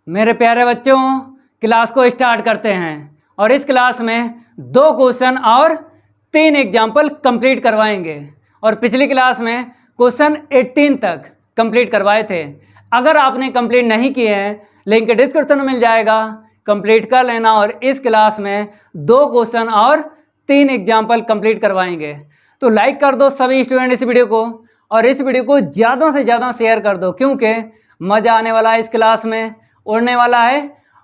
मेरे प्यारे बच्चों, क्लास को स्टार्ट करते हैं और इस क्लास में 2 क्वेश्चन और 3 एग्जाम्पल कंप्लीट करवाएंगे। और पिछली क्लास में क्वेश्चन 18 तक कंप्लीट करवाए थे। अगर आपने कंप्लीट नहीं किए हैं, लिंक डिस्क्रिप्शन में मिल जाएगा, कंप्लीट कर लेना। और इस क्लास में 2 क्वेश्चन और 3 एग्जाम्पल कंप्लीट करवाएंगे। तो लाइक कर दो सभी स्टूडेंट इस वीडियो को, और इस वीडियो को ज़्यादा से ज़्यादा शेयर कर दो, क्योंकि मज़ा आने वाला है। इस क्लास में उड़ने वाला है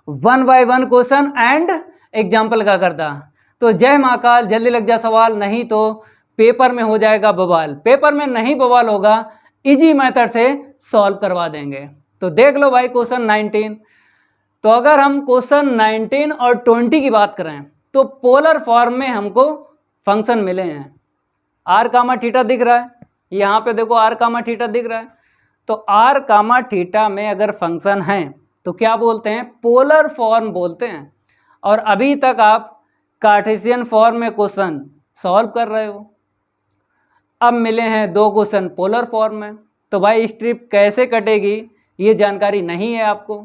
1 बाय 1 क्वेश्चन एंड एग्जाम्पल का करता। तो जय महाकाल, जल्दी लग जा सवाल, नहीं तो पेपर में हो जाएगा बवाल। पेपर में नहीं बवाल होगा, इजी मेथड से सॉल्व करवा देंगे। तो देख लो भाई क्वेश्चन 19। तो अगर हम क्वेश्चन 19 और 20 की बात करें तो पोलर फॉर्म में हमको फंक्शन मिले हैं। आर कामा थीटा दिख रहा है, यहाँ पे देखो आर कामा थीटा दिख रहा है। तो आर कामा थीटा में अगर फंक्शन है तो क्या बोलते हैं? पोलर फॉर्म बोलते हैं। और अभी तक आप कार्टेशियन फॉर्म में क्वेश्चन सॉल्व कर रहे हो, अब मिले हैं 2 क्वेश्चन पोलर फॉर्म में। तो भाई स्ट्रिप कैसे कटेगी ये जानकारी नहीं है आपको,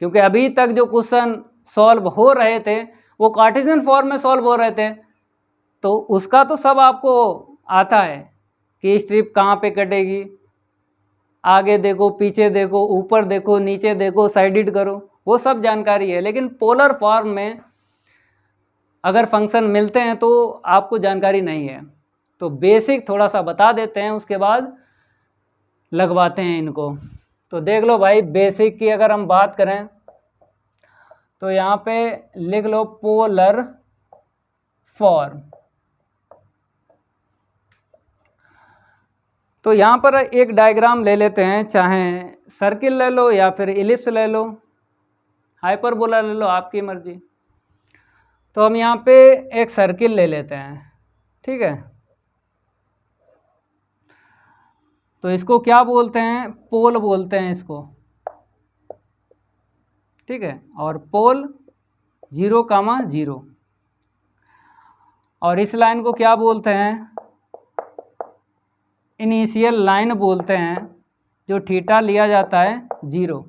क्योंकि अभी तक जो क्वेश्चन सॉल्व हो रहे थे वो कार्टेशियन फॉर्म में सॉल्व हो रहे थे। तो उसका तो सब आपको आता है कि स्ट्रिप कहाँ पे कटेगी, आगे देखो, पीछे देखो, ऊपर देखो, नीचे देखो, साइडेड करो, वो सब जानकारी है। लेकिन पोलर फॉर्म में अगर फंक्शन मिलते हैं तो आपको जानकारी नहीं है। तो बेसिक थोड़ा सा बता देते हैं, उसके बाद लगवाते हैं इनको। तो देख लो भाई, बेसिक की अगर हम बात करें तो यहाँ पे लिख लो पोलर फॉर्म। तो यहाँ पर एक डायग्राम ले लेते हैं, चाहे सर्किल ले लो या फिर इलिप्स ले लो, हाइपरबोला ले लो, आपकी मर्जी। तो हम यहाँ पे एक सर्किल ले लेते हैं, ठीक है। तो इसको क्या बोलते हैं? पोल बोलते हैं इसको, ठीक है। और पोल 0,0। और इस लाइन को क्या बोलते हैं? इनिशियल लाइन बोलते हैं, जो थीटा लिया जाता है 0।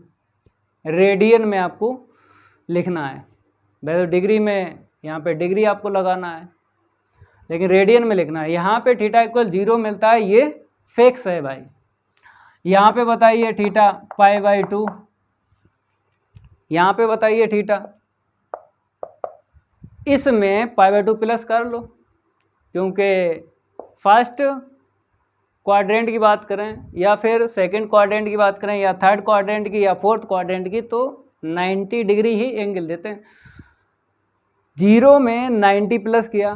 रेडियन में आपको लिखना है, वैसे डिग्री में यहाँ पे डिग्री आपको लगाना है, लेकिन रेडियन में लिखना है। यहाँ पे थीटा इक्वल 0 मिलता है, ये फिक्स है भाई। यहाँ पे बताइए थीटा π/2, यहाँ पे बताइए थीटा, इसमें π/2 प्लस कर लो, क्योंकि फर्स्ट क्वाड्रेंट की बात करें या फिर सेकंड क्वाड्रेंट की बात करें या थर्ड क्वाड्रेंट की या फोर्थ क्वाड्रेंट की, तो 90 डिग्री ही एंगल देते हैं। 0 में 90 प्लस किया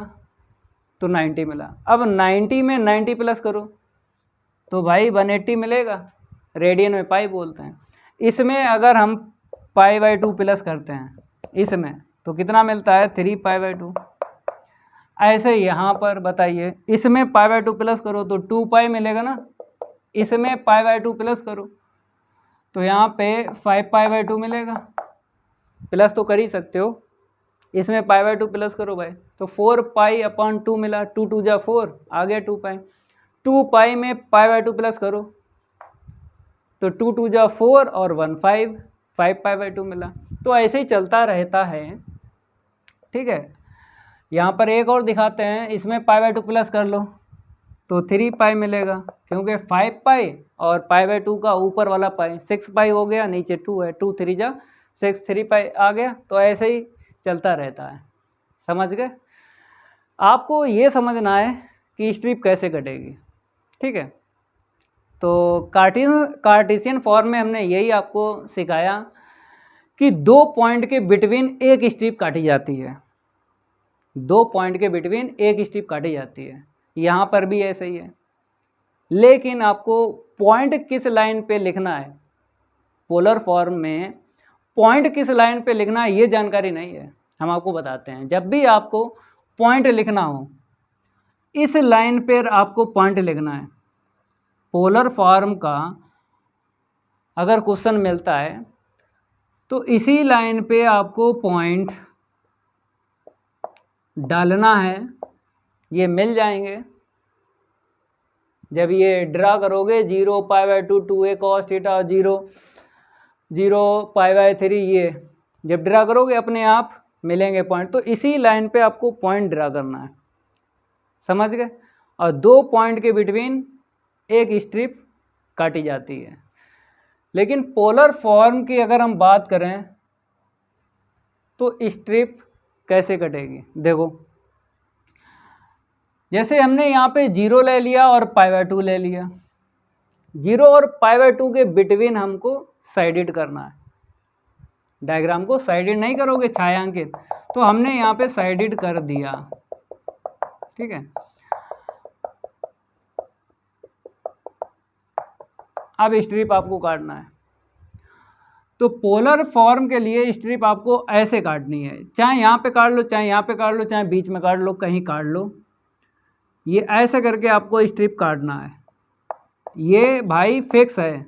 तो 90 मिला। अब 90 में 90 प्लस करो तो भाई 180 मिलेगा, रेडियन में पाई बोलते हैं। इसमें अगर हम π/2 प्लस करते हैं इसमें, तो कितना मिलता है? 3π/2। ऐसे यहाँ पर बताइए, इसमें π/2 प्लस करो तो 2π मिलेगा ना, इसमें π/2 प्लस करो तो यहाँ पे 5π/2 मिलेगा। प्लस तो कर ही सकते हो, इसमें π/2 प्लस करो भाई तो 4π/2 मिला, 2 2 जा 4, आ गया 2π। 2π में π/2 प्लस करो तो 2 2 जा 4 और 1 5, 5π/2 मिला। तो ऐसे ही चलता रहता है, ठीक है। यहाँ पर एक और दिखाते हैं, इसमें π/2 प्लस कर लो तो 3π मिलेगा, क्योंकि 5π और π/2 का ऊपर वाला पाई 6π हो गया, नीचे 2 है, 2 3 जा 6, 3π आ गया। तो ऐसे ही चलता रहता है, समझ गए? आपको ये समझना है कि स्ट्रिप कैसे कटेगी, ठीक है। तो कार्टेशियन फॉर्म में हमने यही आपको सिखाया कि 2 पॉइंट के बिटवीन एक स्ट्रिप काटी जाती है, 2 पॉइंट के बिटवीन एक स्ट्रिप काटी जाती है। यहाँ पर भी ऐसे ही है, लेकिन आपको पॉइंट किस लाइन पे लिखना है, पोलर फॉर्म में पॉइंट किस लाइन पे लिखना है ये जानकारी नहीं है। हम आपको बताते हैं, जब भी आपको पॉइंट लिखना हो, इस लाइन पर आपको पॉइंट लिखना है। पोलर फॉर्म का अगर क्वेश्चन मिलता है तो इसी लाइन पे आपको पॉइंट डालना है, ये मिल जाएंगे। जब ये ड्रा करोगे 0 π/2 2a cos थीटा 0 0 π/3 ये जब ड्रा करोगे अपने आप मिलेंगे पॉइंट। तो इसी लाइन पे आपको पॉइंट ड्रा करना है, समझ गए। और 2 पॉइंट के बिटवीन एक स्ट्रिप काटी जाती है। लेकिन पोलर फॉर्म की अगर हम बात करें तो स्ट्रिप कैसे कटेगी, देखो जैसे हमने यहाँ पे 0 ले लिया और π/2 ले लिया। 0 और π/2 के बिटवीन हमको साइडेड करना है। डायग्राम को साइडेड नहीं करोगे छायांकित, तो हमने यहाँ पे साइडेड कर दिया, ठीक है। अब स्ट्रिप आपको काटना है। तो पोलर फॉर्म के लिए स्ट्रिप आपको ऐसे काटनी है, चाहे यहाँ पे काट लो, चाहे यहाँ पे काट लो, चाहे बीच में काट लो, कहीं काट लो। ये ऐसे करके आपको स्ट्रिप काटना है। ये भाई फिक्स है,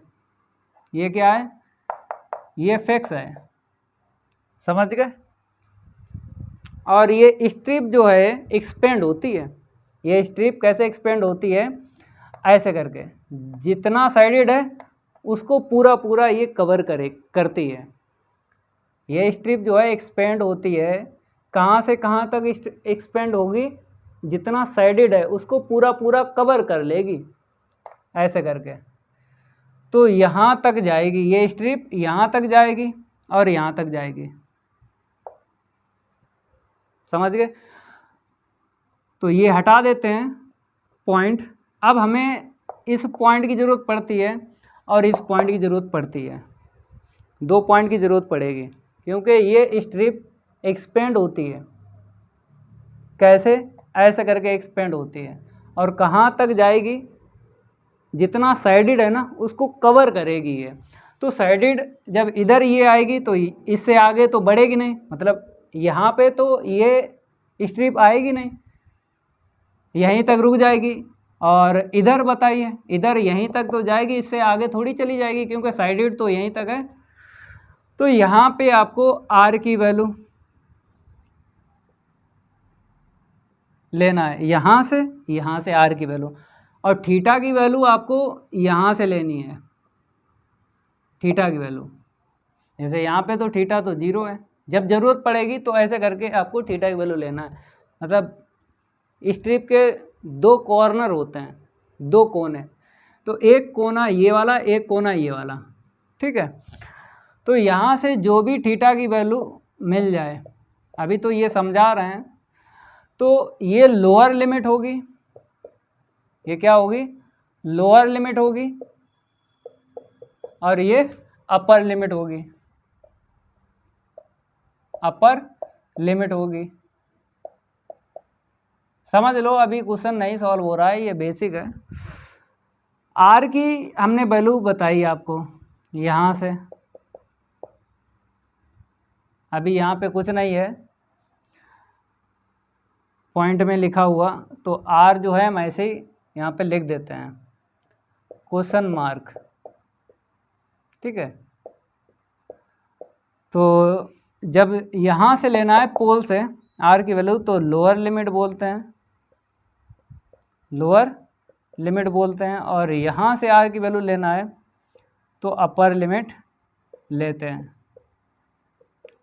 ये क्या है, ये फिक्स है, समझ गए। और ये स्ट्रिप जो है एक्सपेंड होती है। ये स्ट्रिप कैसे एक्सपेंड होती है, ऐसे करके जितना साइडेड है उसको पूरा पूरा ये कवर करती है। ये स्ट्रिप जो है एक्सपेंड होती है, कहाँ से कहाँ तक एक्सपेंड होगी, जितना साइडेड है उसको पूरा पूरा कवर कर लेगी, ऐसे करके। तो यहाँ तक जाएगी ये स्ट्रिप, यहाँ तक जाएगी और यहाँ तक जाएगी, समझ गए। तो ये हटा देते हैं पॉइंट। अब हमें इस पॉइंट की ज़रूरत पड़ती है और इस पॉइंट की ज़रूरत पड़ती है। 2 पॉइंट की ज़रूरत पड़ेगी क्योंकि ये स्ट्रिप एक्सपेंड होती है। कैसे, ऐसे करके एक्सपेंड होती है और कहाँ तक जाएगी, जितना साइडेड है ना उसको कवर करेगी ये। तो साइडेड जब इधर ये आएगी तो इससे आगे तो बढ़ेगी नहीं, मतलब यहाँ पे तो ये स्ट्रिप आएगी नहीं, यहीं तक रुक जाएगी। और इधर बताइए, इधर यहीं तक तो जाएगी, इससे आगे थोड़ी चली जाएगी क्योंकि साइडेड तो यहीं तक है। तो यहाँ पे आपको आर की वैल्यू लेना है, यहाँ से आर की वैल्यू, और थीटा की वैल्यू आपको यहाँ से लेनी है। थीटा की वैल्यू जैसे यहाँ पे तो थीटा तो 0 है, जब ज़रूरत पड़ेगी तो ऐसे करके आपको थीटा की वैल्यू लेना है। मतलब स्ट्रिप के 2 कॉर्नर होते हैं, 2 कोने, तो एक कोना ये वाला, एक कोना ये वाला, ठीक है। तो यहाँ से जो भी थीटा की वैल्यू मिल जाए, अभी तो ये समझा रहे हैं, तो ये लोअर लिमिट होगी, ये क्या होगी, लोअर लिमिट होगी, और ये अपर लिमिट होगी, अपर लिमिट होगी। समझ लो, अभी क्वेश्चन नहीं सॉल्व हो रहा है, ये बेसिक है। आर की हमने वैल्यू बताई आपको यहाँ से, अभी यहाँ पे कुछ नहीं है पॉइंट में लिखा हुआ, तो आर जो है हम ऐसे ही यहाँ पे लिख देते हैं क्वेश्चन मार्क, ठीक है। तो जब यहाँ से लेना है पोल से आर की वैल्यू तो लोअर लिमिट बोलते हैं, लोअर लिमिट बोलते हैं, और यहाँ से आर की वैल्यू लेना है तो अपर लिमिट लेते हैं,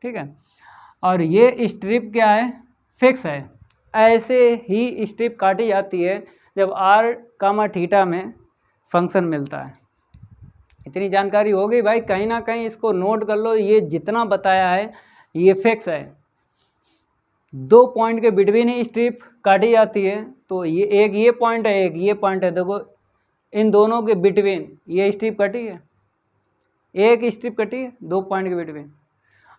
ठीक है। और ये स्ट्रिप क्या है, फिक्स है। ऐसे ही स्ट्रिप काटी जाती है जब आर कामा थीटा में फंक्शन मिलता है। इतनी जानकारी हो गई भाई, कहीं ना कहीं इसको नोट कर लो, ये जितना बताया है ये फिक्स है। 2 पॉइंट के बिटवीन ही स्ट्रिप काटी जाती है, तो ये एक ये पॉइंट है, एक ये पॉइंट है, देखो इन दोनों के बिटवीन ये स्ट्रिप कटी है, एक स्ट्रिप कटी है 2 पॉइंट के बिटवीन।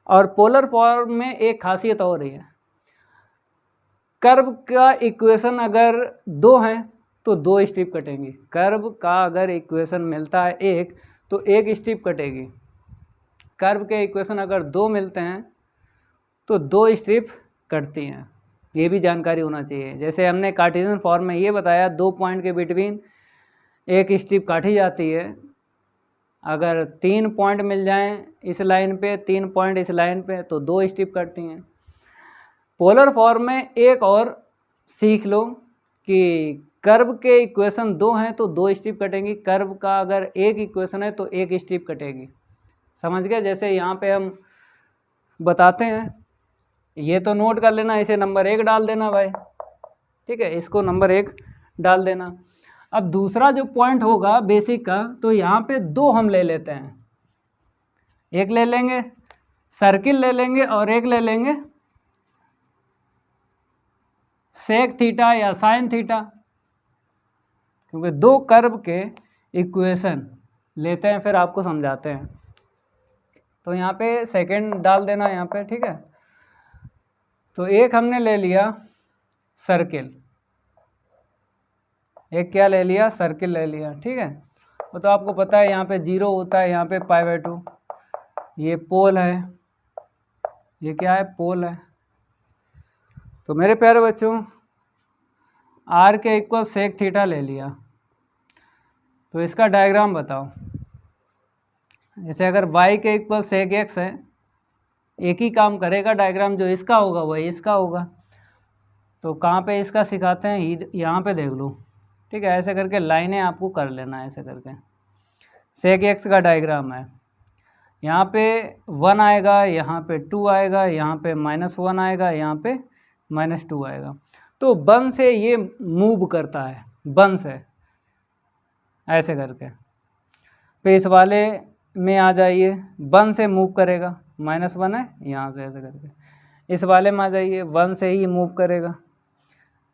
और पोलर फॉर्म में एक खासियत और है, कर्व का इक्वेशन अगर 2 है तो 2 स्ट्रिप कटेंगी। कर्व का अगर इक्वेशन मिलता है 1 तो 1 स्ट्रिप कटेगी। कर्व के इक्वेशन अगर 2 मिलते हैं तो 2 स्ट्रिप कटती हैं, ये भी जानकारी होना चाहिए। जैसे हमने कार्टेशियन फॉर्म में ये बताया 2 पॉइंट के बिटवीन एक स्ट्रिप काटी जाती है। अगर 3 पॉइंट मिल जाएं इस लाइन पे, 3 पॉइंट इस लाइन पे, तो 2 स्ट्रिप कटती हैं। पोलर फॉर्म में एक और सीख लो कि कर्व के इक्वेशन 2 हैं तो 2 स्ट्रिप कटेंगी, कर्व का अगर एक इक्वेशन है तो 1 स्ट्रिप कटेगी। समझ गए? जैसे यहाँ पे हम बताते हैं, ये तो नोट कर लेना, इसे नंबर 1 डाल देना भाई, ठीक है, इसको नंबर 1 डाल देना। अब दूसरा जो पॉइंट होगा बेसिक का, तो यहाँ पे 2 हम ले लेते हैं, एक ले लेंगे सर्किल ले लेंगे और एक ले लेंगे सेक थीटा या साइन थीटा, क्योंकि 2 कर्व के इक्वेशन लेते हैं, फिर आपको समझाते हैं। तो यहाँ पे सेकंड डाल देना यहाँ पे, ठीक है। तो एक हमने ले लिया सर्किल, एक क्या ले लिया, सर्किल ले लिया, ठीक है। वो तो आपको पता है यहाँ पे 0 होता है, यहाँ पे π/2, ये पोल है, ये क्या है, पोल है। तो मेरे प्यारे बच्चों, r के इक्वल सेक थीटा ले लिया, तो इसका डायग्राम बताओ। जैसे अगर y के इक्वल सेक x है, एक ही काम करेगा डायग्राम, जो इसका होगा वही इसका होगा। तो कहाँ पे इसका सिखाते हैं, यहाँ पे देख लो, ठीक है। ऐसे करके लाइनें आपको कर लेना है, ऐसे करके सेक x का डायग्राम है। यहाँ पे 1 आएगा, यहाँ पे 2 आएगा, यहाँ पे -1 आएगा, यहाँ पे -2 आएगा। तो 1 से ये मूव करता है, 1 से ऐसे करके, फिर इस वाले में आ जाइए, 1 से मूव करेगा, -1 है, यहाँ से ऐसे करके इस वाले में आ जाइए, 1 से ही मूव करेगा।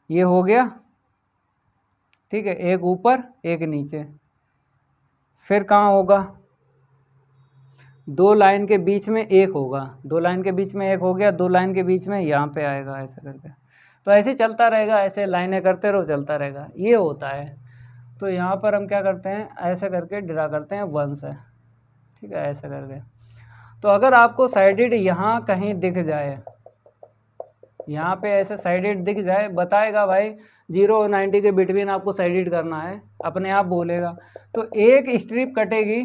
ये हो गया, ठीक है, एक ऊपर एक नीचे। फिर कहाँ होगा, 2 लाइन के बीच में एक होगा, 2 लाइन के बीच में एक हो गया, 2 लाइन के बीच में यहाँ पे आएगा, ऐसे करके। तो ऐसे चलता रहेगा, ऐसे लाइनें करते रहो, चलता रहेगा, ये होता है। तो यहाँ पर हम क्या करते हैं, ऐसे करके ड्रा करते हैं 1 से, ठीक है, ऐसे करके। तो अगर आपको साइडेड यहाँ कहीं दिख जाए, यहाँ पे ऐसे साइडेड दिख जाए, बताएगा भाई 0 और 90 के बिटवीन आपको साइडेड करना है, अपने आप बोलेगा। तो एक स्ट्रिप कटेगी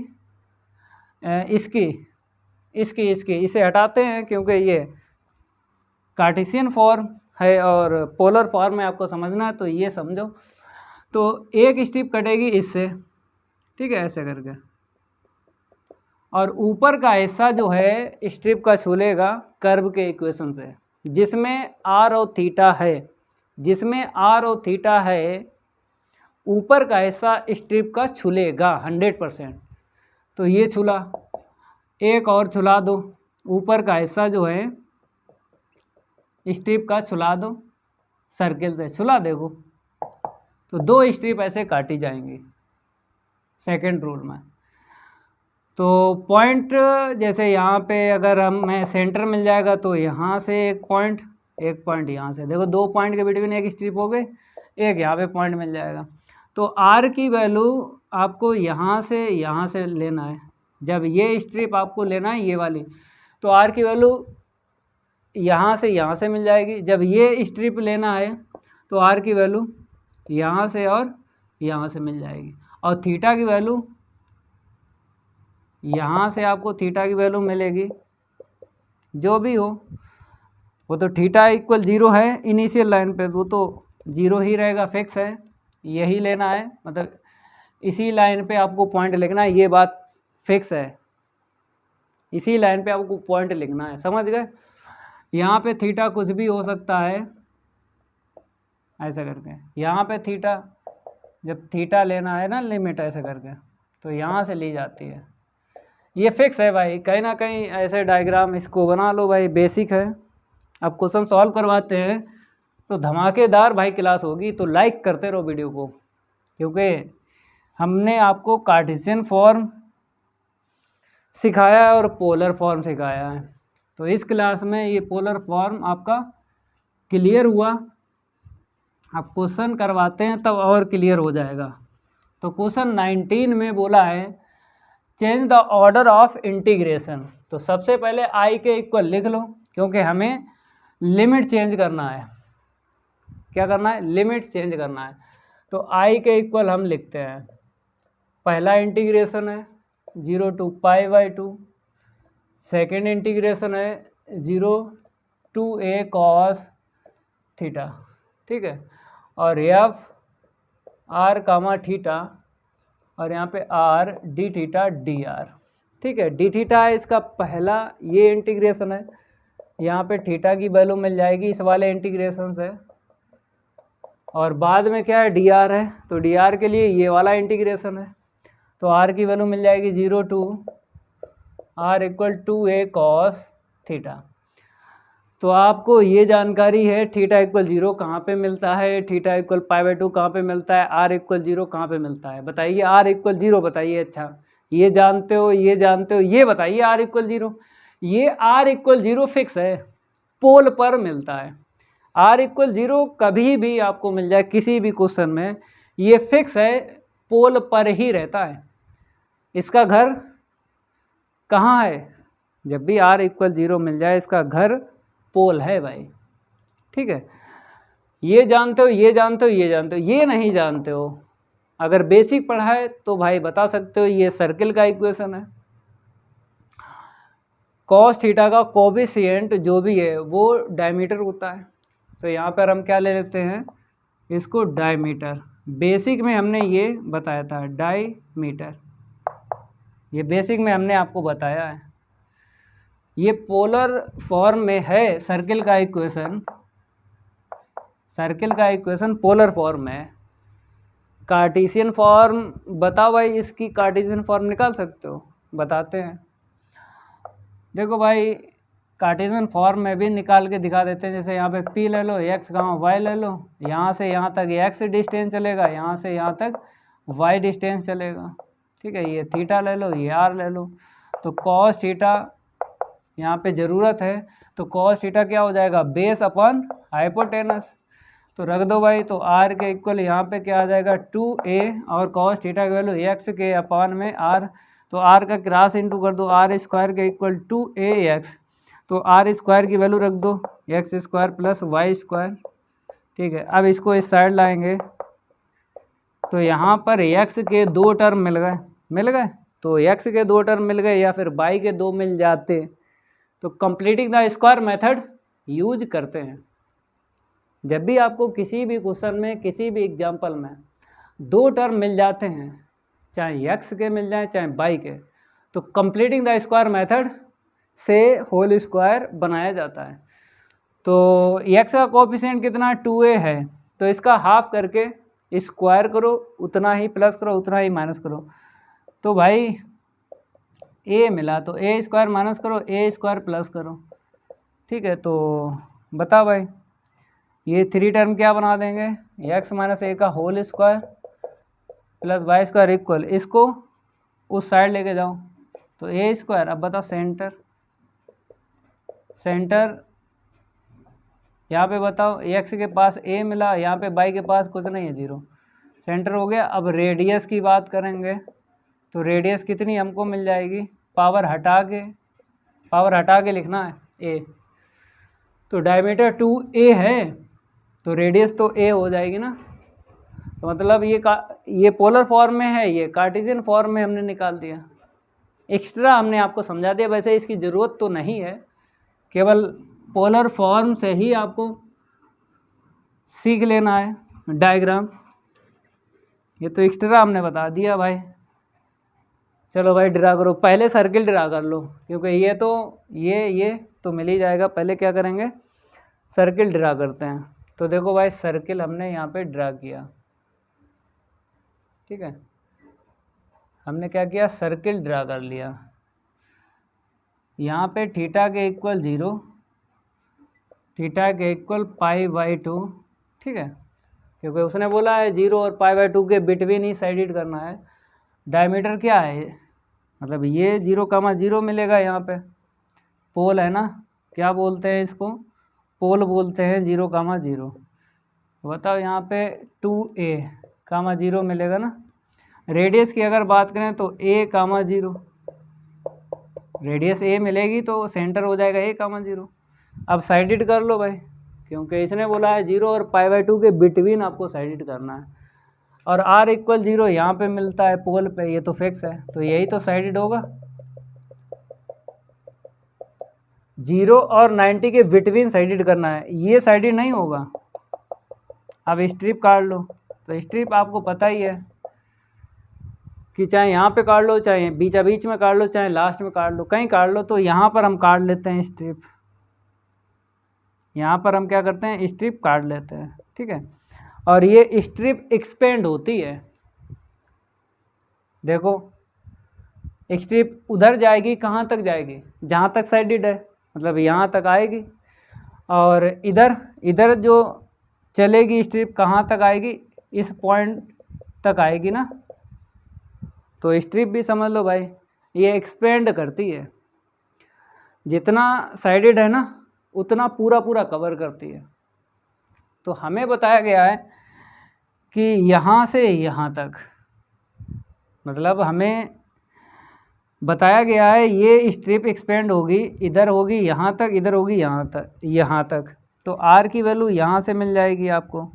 इसकी, इसे हटाते हैं क्योंकि ये कार्टेशियन फॉर्म है और पोलर फॉर्म में आपको समझना है, तो ये समझो। तो एक स्ट्रिप कटेगी इससे, ठीक है, ऐसे करके, और ऊपर का हिस्सा जो है स्ट्रिप का छूलेगा कर्व के इक्वेशन से, जिसमें r और थीटा है, जिसमें r और थीटा है, ऊपर का हिस्सा स्ट्रिप का छूलेगा 100%। तो ये छुला, एक और छुला दो, ऊपर का हिस्सा जो है स्ट्रिप का छुला दो, सर्किल से छुला, देखो तो 2 स्ट्रिप ऐसे काटी जाएंगी सेकंड रूल में। तो पॉइंट जैसे यहाँ पे अगर हमें सेंटर मिल जाएगा, तो यहाँ से एक पॉइंट यहाँ से, देखो 2 पॉइंट के बिटवीन एक स्ट्रिप हो गई, एक यहाँ पे पॉइंट मिल जाएगा। तो r की वैल्यू आपको यहाँ से लेना है, जब ये स्ट्रिप आपको लेना है ये वाली, तो r की वैल्यू यहाँ से मिल जाएगी। जब ये स्ट्रिप लेना है तो r की वैल्यू यहाँ से और यहाँ से मिल जाएगी, और थीटा की वैल्यू यहाँ से आपको थीटा की वैल्यू मिलेगी, जो भी हो वो तो थीटा इक्वल 0 है इनिशियल लाइन पे, वो तो 0 ही रहेगा, फिक्स है, यही लेना है, मतलब इसी लाइन पे आपको पॉइंट लिखना है, ये बात फिक्स है, इसी लाइन पे आपको पॉइंट लिखना है, समझ गए। यहाँ पे थीटा कुछ भी हो सकता है, ऐसा करके यहाँ पे थीटा, जब थीटा लेना है ना लिमिट ऐसे करके, तो यहाँ से ली जाती है, ये फिक्स है भाई। कहीं ना कहीं ऐसे डायग्राम इसको बना लो भाई, बेसिक है। अब क्वेश्चन सॉल्व करवाते हैं तो धमाकेदार भाई क्लास होगी, तो लाइक करते रहो वीडियो को, क्योंकि हमने आपको कार्टेशियन फॉर्म सिखाया है और पोलर फॉर्म सिखाया है। तो इस क्लास में ये पोलर फॉर्म आपका क्लियर हुआ, आप क्वेश्चन करवाते हैं तब और क्लियर हो जाएगा। तो क्वेश्चन 19 में बोला है change the order of integration. तो सबसे पहले आई के इक्वल लिख लो, क्योंकि हमें लिमिट चेंज करना है। क्या करना है? लिमिट चेंज करना है। तो आई के इक्वल हम लिखते हैं, पहला इंटीग्रेशन है 0 to π/2, सेकेंड इंटीग्रेशन है 0 to a cos थीटा, ठीक है, और एफ r, थीटा, और यहाँ पे r d theta D R. ठीक है। डी थीटा है इसका पहला ये इंटीग्रेशन है, यहाँ पे थीटा की वैल्यू मिल जाएगी इस वाले इंटीग्रेशन से, और बाद में क्या है डी आर है, तो डी आर के लिए ये वाला इंटीग्रेशन है, तो आर की वैल्यू मिल जाएगी 0 to R equal to A cos theta. तो आपको ये जानकारी है थीटा इक्वल 0 कहाँ पे मिलता है, थीटा इक्वल π/2 कहाँ पे मिलता है, आर इक्वल 0 कहाँ पे मिलता है, बताइए। आर इक्वल 0 बताइए। अच्छा ये जानते हो, ये जानते हो, ये बताइए आर इक्वल 0। ये आर इक्वल 0 फिक्स है, पोल पर मिलता है। आर इक्वल 0 कभी भी आपको मिल जाए किसी भी क्वेश्चन में, ये फिक्स है, पोल पर ही रहता है। इसका घर कहाँ है, जब भी आर इक्वल 0 मिल जाए इसका घर पोल है भाई। ठीक है, ये जानते हो, ये जानते हो, ये जानते हो, ये नहीं जानते हो, अगर बेसिक पढ़ा है तो भाई बता सकते हो, ये सर्किल का इक्वेशन है। कॉस थीटा का कोएफिशिएंट जो भी है वो डायमीटर होता है, तो यहाँ पर हम क्या ले लेते हैं इसको डायमीटर। बेसिक में हमने ये बताया था डायमीटर, ये बेसिक में हमने आपको बताया है। ये पोलर फॉर्म में है सर्किल का इक्वेशन, सर्किल का इक्वेशन पोलर फॉर्म में है। कार्टेशियन फॉर्म बताओ भाई, इसकी कार्टेशियन फॉर्म निकाल सकते हो, बताते हैं। देखो भाई कार्टेशियन फॉर्म में भी निकाल के दिखा देते हैं। जैसे यहाँ पे P ले लो, x y ले लो, यहाँ से यहाँ तक x डिस्टेंस चलेगा, यहाँ से यहाँ तक y डिस्टेंस चलेगा। ठीक है, ये थीटा ले लो, ये r ले लो, तो cos थीटा यहाँ पे ज़रूरत है, तो cos थीटा क्या हो जाएगा बेस अपन हाइपोटेनस, तो रख दो भाई। तो r के इक्वल यहाँ पे क्या आ जाएगा 2a, और cos थीटा की वैल्यू x के अपान में r, तो r का क्रॉस इंटू कर दो, r स्क्वायर के इक्वल 2ax, तो r स्क्वायर की वैल्यू रख दो x square plus Y square. ठीक है, अब इसको इस साइड लाएंगे तो यहाँ पर x के 2 टर्म मिल गए, तो x के 2 टर्म मिल गए या फिर y के 2 मिल जाते, तो completing the square method use करते हैं। जब भी आपको किसी भी क्वेश्चन में, किसी भी एग्जाम्पल में 2 टर्म मिल जाते हैं, चाहे x के मिल जाए चाहे y के, तो कंप्लीटिंग द स्क्वायर मेथड से होल स्क्वायर बनाया जाता है। तो x का कोएफिशिएंट कितना 2a है, तो इसका हाफ करके स्क्वायर करो, उतना ही प्लस करो, उतना ही माइनस करो, तो भाई a मिला, तो a स्क्वायर माइनस करो, a स्क्वायर प्लस करो। ठीक है, तो बताओ भाई ये 3 टर्म क्या बना देंगे, x माइनस a का whole square plus Y square equal, इसको उस साइड लेके जाओ तो a स्क्वायर। अब बताओ सेंटर यहाँ पे बताओ, x के पास a मिला, यहाँ पे y के पास कुछ नहीं है 0, सेंटर हो गया। अब रेडियस की बात करेंगे तो रेडियस कितनी हमको मिल जाएगी, पावर हटा के लिखना है a, तो डायमीटर 2a है, तो रेडियस तो a हो जाएगी ना। तो मतलब ये पोलर फॉर्म में है, ये कार्टेशियन फॉर्म में हमने निकाल दिया। एक्स्ट्रा हमने आपको समझा दिया, वैसे इसकी ज़रूरत तो नहीं है, केवल पोलर फॉर्म से ही आपको सीख लेना है डायग्राम, ये तो एक्स्ट्रा हमने बता दिया भाई। चलो भाई ड्रा करो, पहले सर्किल ड्रा कर लो, क्योंकि ये तो मिल ही जाएगा। पहले क्या करेंगे सर्किल ड्रा करते हैं। तो देखो भाई सर्किल हमने यहाँ पे ड्रा किया, ठीक है, हमने क्या किया सर्किल ड्रा कर लिया। यहाँ पे थीटा के इक्वल 0, थीटा के इक्वल π/2, ठीक है, क्योंकि उसने बोला है 0 और π/2 के बिटवीन ही साइडेड करना है। डायमीटर क्या है, मतलब ये 0,0 मिलेगा, यहाँ पे पोल है ना, क्या बोलते हैं इसको, पोल बोलते हैं 0,0। बताओ यहाँ पे 2a,0 मिलेगा ना। रेडियस की अगर बात करें तो a,0, रेडियस a मिलेगी तो सेंटर हो जाएगा a,0। अब साइडेड कर लो भाई, क्योंकि इसने बोला है 0 और π/2 के बिटवीन आपको साइडेड करना है, और r इक्वल 0 यहाँ पे मिलता है पोल पे, ये तो फिक्स है, तो यही तो साइडेड होगा। 0 और 90 के बिटवीन साइडेड करना है, ये साइडेड नहीं होगा। अब स्ट्रिप काट लो, तो स्ट्रिप आपको पता ही है कि चाहे यहाँ पे काट लो, चाहे बीचा बीच में काट लो, चाहे लास्ट में काट लो, कहीं काट लो, तो यहाँ पर हम काट लेते हैं स्ट्रिप। यहाँ पर हम क्या करते हैं, स्ट्रिप काट लेते हैं, ठीक है। और ये स्ट्रिप एक्सपेंड होती है, देखो स्ट्रिप उधर जाएगी, कहाँ तक जाएगी, जहाँ तक साइडेड है, मतलब यहाँ तक आएगी। और इधर इधर जो चलेगी स्ट्रिप कहाँ तक आएगी, इस पॉइंट तक आएगी ना। तो स्ट्रिप भी समझ लो भाई, ये एक्सपेंड करती है, जितना साइडेड है ना उतना पूरा पूरा कवर करती है। तो हमें बताया गया है कि यहाँ से यहाँ तक, मतलब हमें बताया गया है ये स्ट्रिप एक्सपेंड होगी, इधर होगी यहाँ तक, इधर होगी यहाँ तक, यहाँ तक। तो आर की वैल्यू यहाँ से मिल जाएगी आपको,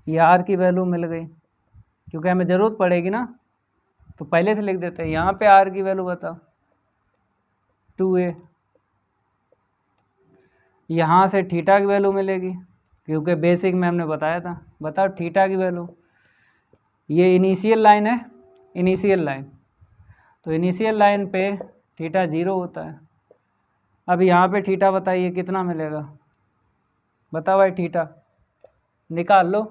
ये आर की वैल्यू मिल गई, क्योंकि हमें ज़रूरत पड़ेगी ना, तो पहले से लिख देते हैं। यहाँ पे आर की वैल्यू बताओ 2a, यहाँ से थीटा की वैल्यू मिलेगी, क्योंकि बेसिक में हमने बताया था। बताओ थीटा की वैल्यू, ये इनिशियल लाइन है, इनिशियल लाइन, तो इनिशियल लाइन पे थीटा 0 होता है। अब यहाँ पे थीटा बताइए कितना मिलेगा, बताओ भाई, थीटा निकाल लो,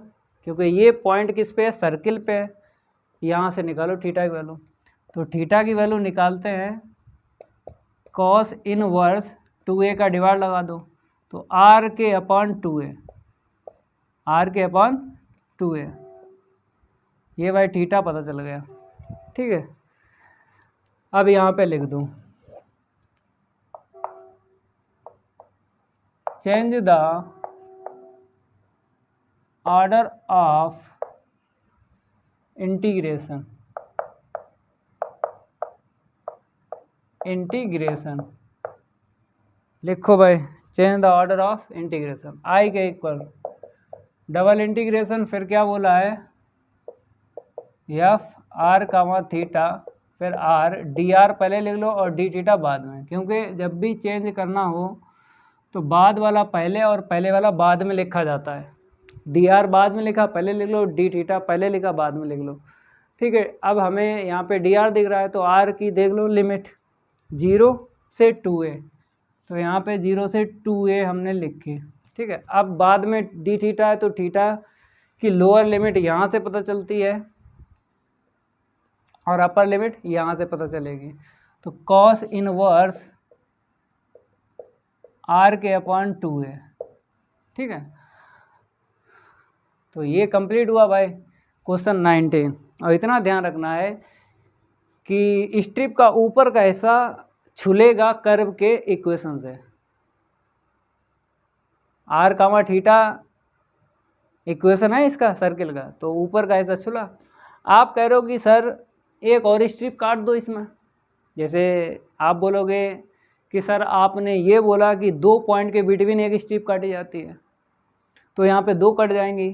क्योंकि ये पॉइंट किस पे है, सर्किल पे है। यहाँ से निकालो थीटा की वैल्यू, तो थीटा की वैल्यू निकालते हैं, कॉस इनवर्स 2a का डिवाइड लगा दो, तो r के अपॉन 2a, r के अपॉन 2a, ये भाई थीटा पता चल गया, ठीक है। अब यहाँ पे लिख दूँ, change the order of integration, integration लिखो भाई, change the order of integration, I K equal double integration, फिर क्या बोला है, एफ आर कामा थीटा, फिर आर डी आर पहले लिख लो और डी थीटा बाद में, क्योंकि जब भी चेंज करना हो तो बाद वाला पहले और पहले वाला बाद में लिखा जाता है। डी आर बाद में लिखा पहले लिख लो, डी थीटा पहले लिखा बाद में लिख लो, ठीक है। अब हमें यहाँ पे डी आर दिख रहा है, तो आर की देख लो लिमिट 0 से 2a, तो यहाँ पे 0 से 2a हमने लिखी, ठीक है। अब बाद में डी थीटा है, तो थीटा की लोअर लिमिट यहाँ से पता चलती है और अपर लिमिट यहाँ से पता चलेगी, तो कॉस इनवर्स r के अपॉन 2a, ठीक है। तो ये कंप्लीट हुआ भाई क्वेश्चन 19। और इतना ध्यान रखना है कि स्ट्रिप का ऊपर का हिस्सा छुलेगा कर्व के इक्वेशन से, आर कामा थीटा इक्वेशन है इसका सर्किल का, तो ऊपर का हिस्सा छुला। आप कह रहे हो कि सर एक और स्ट्रिप काट दो इसमें, जैसे आप बोलोगे कि सर आपने ये बोला कि 2 पॉइंट के बिटवीन एक स्ट्रिप काटी जाती है, तो यहाँ पे 2 कट जाएंगी,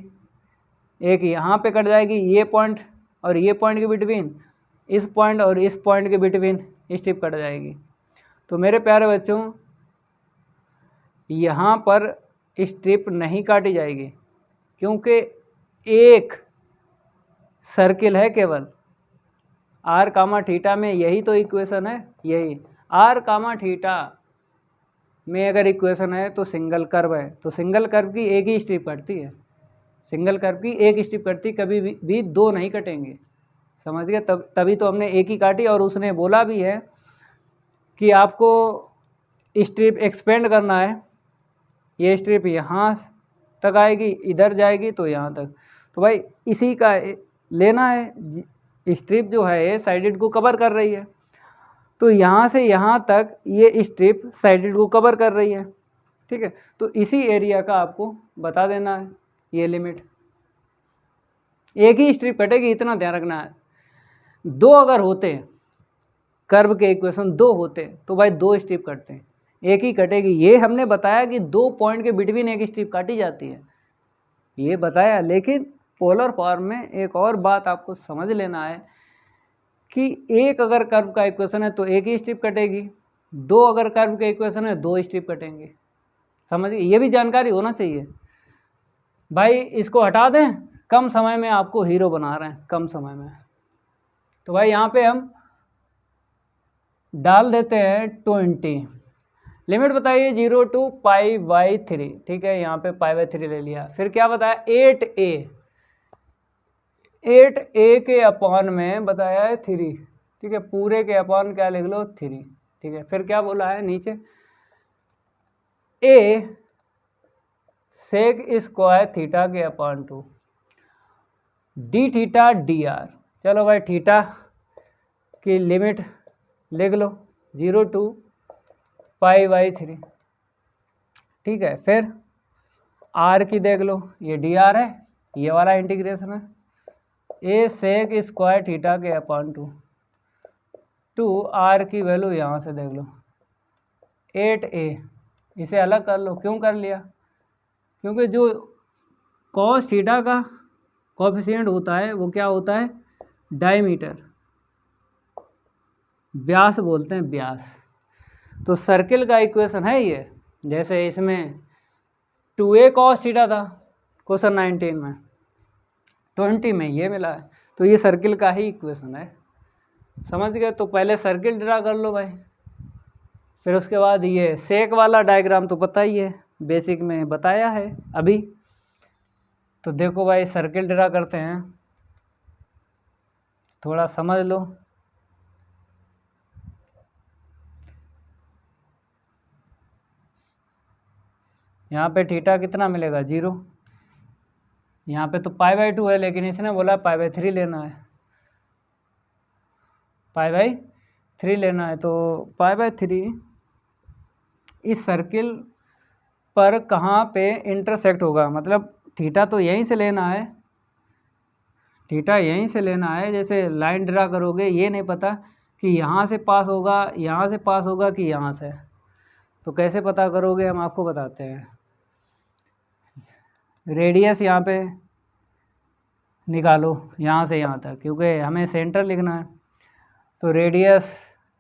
एक यहाँ पे कट जाएगी, ये पॉइंट और ये पॉइंट के बिटवीन, इस पॉइंट और इस पॉइंट के बिटवीन स्ट्रिप कट जाएगी। तो मेरे प्यारे बच्चों, यहाँ पर स्ट्रिप नहीं काटी जाएगी, क्योंकि एक सर्किल है केवल, आर कामा थीटा में यही तो इक्वेशन है, यही आर कामा थीटा में अगर इक्वेशन है तो सिंगल कर्व है, तो सिंगल कर्व की एक ही स्ट्रिप कटती है, सिंगल कर्व की एक स्ट्रिप कटती, कभी भी 2 नहीं कटेंगे, समझ गए। तभी तो हमने एक ही काटी, और उसने बोला भी है कि आपको स्ट्रिप एक्सपेंड करना है, ये स्ट्रिप यहाँ तक आएगी, इधर जाएगी तो यहाँ तक, तो भाई इसी का लेना है। स्ट्रिप जो है साइडेड को कवर कर रही है, तो यहाँ से यहाँ तक ये स्ट्रिप साइडेड को कवर कर रही है, ठीक है। तो इसी एरिया का आपको बता देना है ये लिमिट, एक ही स्ट्रिप कटेगी, इतना ध्यान रखना है। 2 अगर होते कर्व के इक्वेशन 2 होते तो भाई 2 स्ट्रिप कटते हैं, एक ही कटेगी। ये हमने बताया कि 2 पॉइंट के बिटवीन एक स्ट्रिप काटी जाती है, ये बताया। लेकिन पोलर फॉर्म में एक और बात आपको समझ लेना है कि एक अगर कर्व का इक्वेशन है तो एक ही स्ट्रिप कटेगी, 2 अगर कर्व के इक्वेशन है 2 स्ट्रिप कटेंगे, समझिए। ये भी जानकारी होना चाहिए भाई। इसको हटा दें, कम समय में आपको हीरो बना रहे हैं, कम समय में। तो भाई यहाँ पे हम डाल देते हैं 20। लिमिट बताइए 0 to π/3, ठीक है, यहाँ पे π/3 ले लिया। फिर क्या बताया 8a के अपॉन में बताया है 3, ठीक है, पूरे के अपॉन क्या लिख लो 3, ठीक है। फिर क्या बोला है नीचे a सेक स्क्वायर थीटा के upon 2 D theta D R. चलो भाई थीटा की लिमिट लिख लो 0 to π/3, ठीक है। फिर आर की देख लो, ये डी आर है, ये वाला इंटीग्रेशन है, ए सेक स्क्वायर थीटा के अपॉन 2 आर की वैल्यू यहाँ से देख लो 8a, इसे अलग कर लो। क्यों कर लिया? क्योंकि जो कॉस थीटा का कोफिशिएंट होता है वो क्या होता है, डायमीटर, व्यास बोलते हैं, व्यास। तो सर्किल का इक्वेशन है ये, जैसे इसमें 2a कॉस थीटा था क्वेश्चन 19 में, 20 में ये मिला है, तो ये सर्किल का ही इक्वेशन है, समझ गए। तो पहले सर्किल ड्रा कर लो भाई, फिर उसके बाद ये सेक वाला डायग्राम तो पता ही है, बेसिक में बताया है अभी। तो देखो भाई सर्किल ड्रा करते हैं, थोड़ा समझ लो। यहाँ पे थीटा कितना मिलेगा 0, यहाँ पे तो π/2 है, लेकिन इसने बोला π/3 लेना है, π/3 लेना है। तो π/3 इस सर्किल पर कहाँ पे इंटरसेक्ट होगा, मतलब थीटा तो यहीं से लेना है, थीटा यहीं से लेना है। जैसे लाइन ड्रा करोगे, ये नहीं पता कि यहाँ से पास होगा, यहाँ से पास होगा कि यहाँ से, तो कैसे पता करोगे, हम आपको बताते हैं। रेडियस यहाँ पे निकालो यहाँ से यहाँ तक, क्योंकि हमें सेंटर लिखना है। तो रेडियस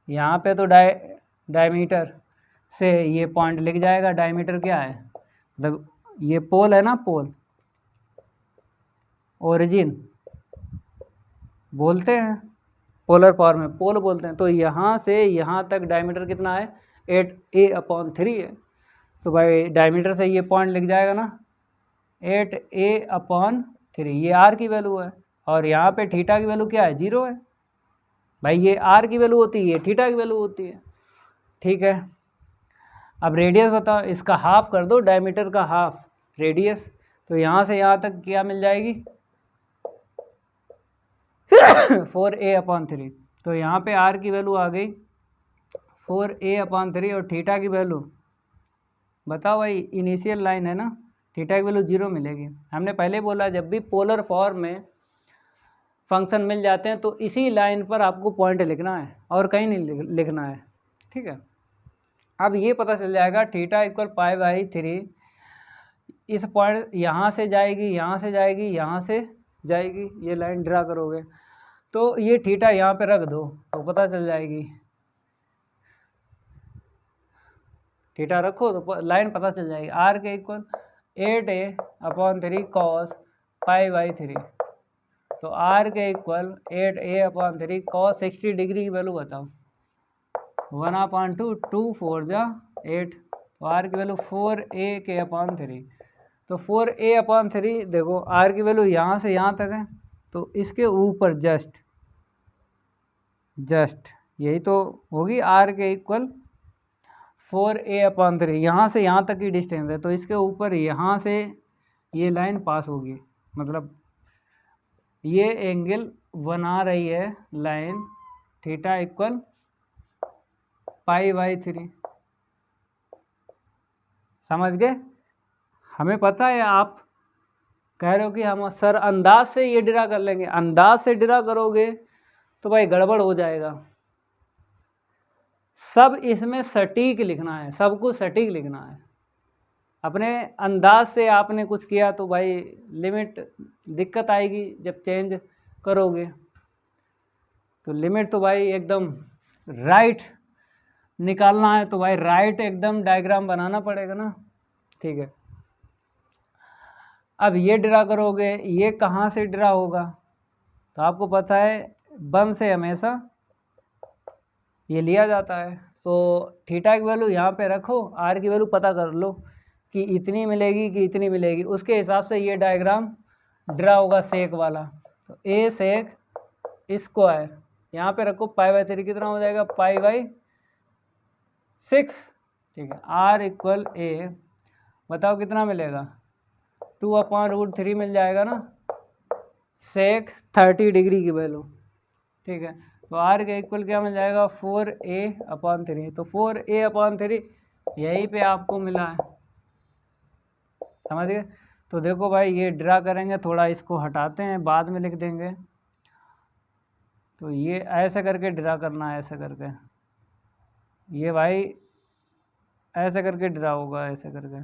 यहाँ पे तो डायमीटर से ये पॉइंट लिख जाएगा। डायमीटर क्या है, मतलब ये पोल है ना, पोल, ओरिजिन बोलते हैं, पोलर फॉर्म में पोल बोलते हैं। तो यहाँ से यहाँ तक डायमीटर कितना है 8a/3 है। तो भाई डायमीटर से ये पॉइंट लिख जाएगा ना 8a/3, ये r की वैल्यू है, और यहाँ पे थीटा की वैल्यू क्या है 0 है। भाई ये r की वैल्यू होती है, ये थीटा की वैल्यू होती है, ठीक है। अब रेडियस बताओ, इसका हाफ कर दो, डायमीटर का हाफ रेडियस, तो यहाँ से यहाँ तक क्या मिल जाएगी 4a/3। तो यहाँ पे r की वैल्यू आ गई 4a/3, और थीटा की वैल्यू बताओ भाई, इनिशियल लाइन है ना, थीटा की वैल्यू 0 मिलेगी। हमने पहले बोला जब भी पोलर फॉर्म में फंक्शन मिल जाते हैं तो इसी लाइन पर आपको पॉइंट लिखना है और कहीं नहीं लिखना है, ठीक है। अब ये पता चल जाएगा थीटा इक्वल π/3, इस पॉइंट यहाँ से जाएगी, यहाँ से जाएगी, यहाँ से जाएगी, ये लाइन ड्रा करोगे तो ये थीटा यहाँ पे रख दो तो पता चल जाएगी, थीटा रखो तो लाइन पता चल जाएगी। r के इक्वल 8a/3 cos π/3, तो r के इक्वल 8a/3 cos 60 डिग्री की वैल्यू बताओ, 1/2, 2 4 जा 8, तो r की वैल्यू 4a/3। तो 4a/3 देखो r की वैल्यू यहाँ से यहाँ तक है, तो इसके ऊपर जस्ट यही तो होगी, r के इक्वल 4a/3, यहाँ से यहाँ तक की डिस्टेंस है, तो इसके ऊपर यहाँ से ये लाइन पास होगी, मतलब ये एंगल बना रही है लाइन थीटा इक्वल π/3। समझ गए? हमें पता है आप कह रहे हो कि हम सर अंदाज से ये ड्रा कर लेंगे, अंदाज से ड्रा करोगे तो भाई गड़बड़ हो जाएगा। सब इसमें सटीक लिखना है, सब कुछ सटीक लिखना है। अपने अंदाज से आपने कुछ किया तो भाई लिमिट दिक्कत आएगी जब चेंज करोगे। तो लिमिट तो भाई एकदम राइट निकालना है, तो भाई राइट एकदम डायग्राम बनाना पड़ेगा ना, ठीक है। अब ये ड्रा करोगे, ये कहाँ से ड्रा होगा, तो आपको पता है 1 से हमेशा ये लिया जाता है। तो थीटा की वैल्यू यहाँ पे रखो, आर की वैल्यू पता कर लो कि इतनी मिलेगी कि इतनी मिलेगी, उसके हिसाब से ये डायग्राम ड्रा होगा सेक वाला। तो ए सेक स्क्वायर यहाँ पे रखो, पाई/3 कितना हो जाएगा, पाई/6। ठीक है, आर इक्वल ए, बताओ कितना मिलेगा, 2/√3 मिल जाएगा ना, सेक 30 डिग्री की वैल्यू। ठीक है, तो आर के इक्वल क्या मिल जाएगा, 4a/3। तो 4a/3 यहीं पे आपको मिला है, समझ गए। तो देखो भाई ये ड्रा करेंगे, थोड़ा इसको हटाते हैं, बाद में लिख देंगे। तो ये ऐसे करके ड्रा करना है, ऐसे करके, ये भाई ऐसे करके ड्रा होगा, ऐसे करके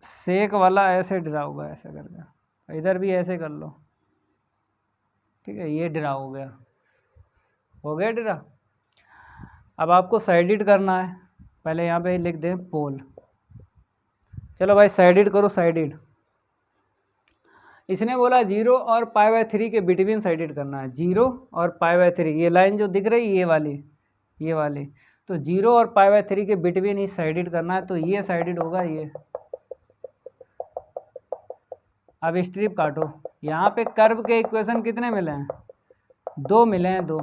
सेक वाला ऐसे ड्रा होगा, ऐसे करके, इधर भी ऐसे कर लो। ठीक है, ये ड्रा हो गया ड्रा। अब आपको साइडेड करना है, पहले यहाँ पे लिख दें पोल। चलो भाई साइडेड करो, साइडेड। इसने बोला 0 और पाई/3 के बिटवीन साइडेड करना है, 0 और पाई/3, ये लाइन जो दिख रही ये वाली। तो 0 और पाई/3 के बिटवीन ही साइडेड करना है, तो ये साइडेड होगा ये। अब स्ट्रिप काटो, यहाँ पे कर्व के इक्वेशन कितने मिले हैं, 2 मिले हैं, 2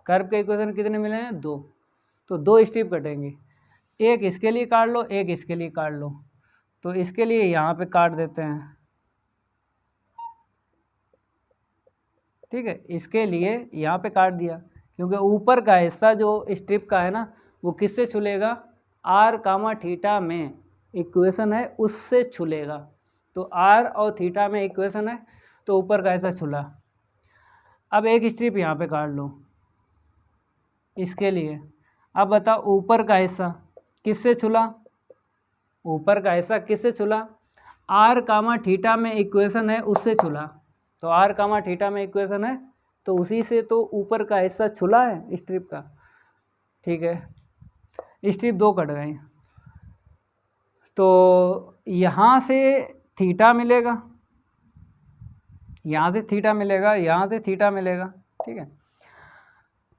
कर्व के इक्वेशन कितने मिले हैं, 2। तो 2 स्ट्रिप कटेंगे, एक इसके लिए काट लो, एक इसके लिए काट लो। तो इसके लिए यहाँ पे काट देते हैं, ठीक है, इसके लिए यहाँ पे काट दिया, क्योंकि ऊपर का हिस्सा जो स्ट्रिप का है ना, वो किससे छुलेगा, r, θ में इक्वेशन है उससे छुलेगा। तो r और थीटा में इक्वेशन है, तो ऊपर का हिस्सा छुला। अब एक स्ट्रिप यहाँ पे काट लो इसके लिए। अब बताओ ऊपर का हिस्सा किससे छुला, ऊपर का हिस्सा किससे छुला, r, θ में इक्वेशन है उससे छुला। तो r, θ में इक्वेशन है तो उसी से तो ऊपर का हिस्सा छुला है स्ट्रिप का। ठीक है, स्ट्रिप 2 कट गई, तो यहाँ से थीटा मिलेगा, यहाँ से थीटा मिलेगा, यहाँ से थीटा मिलेगा। ठीक है,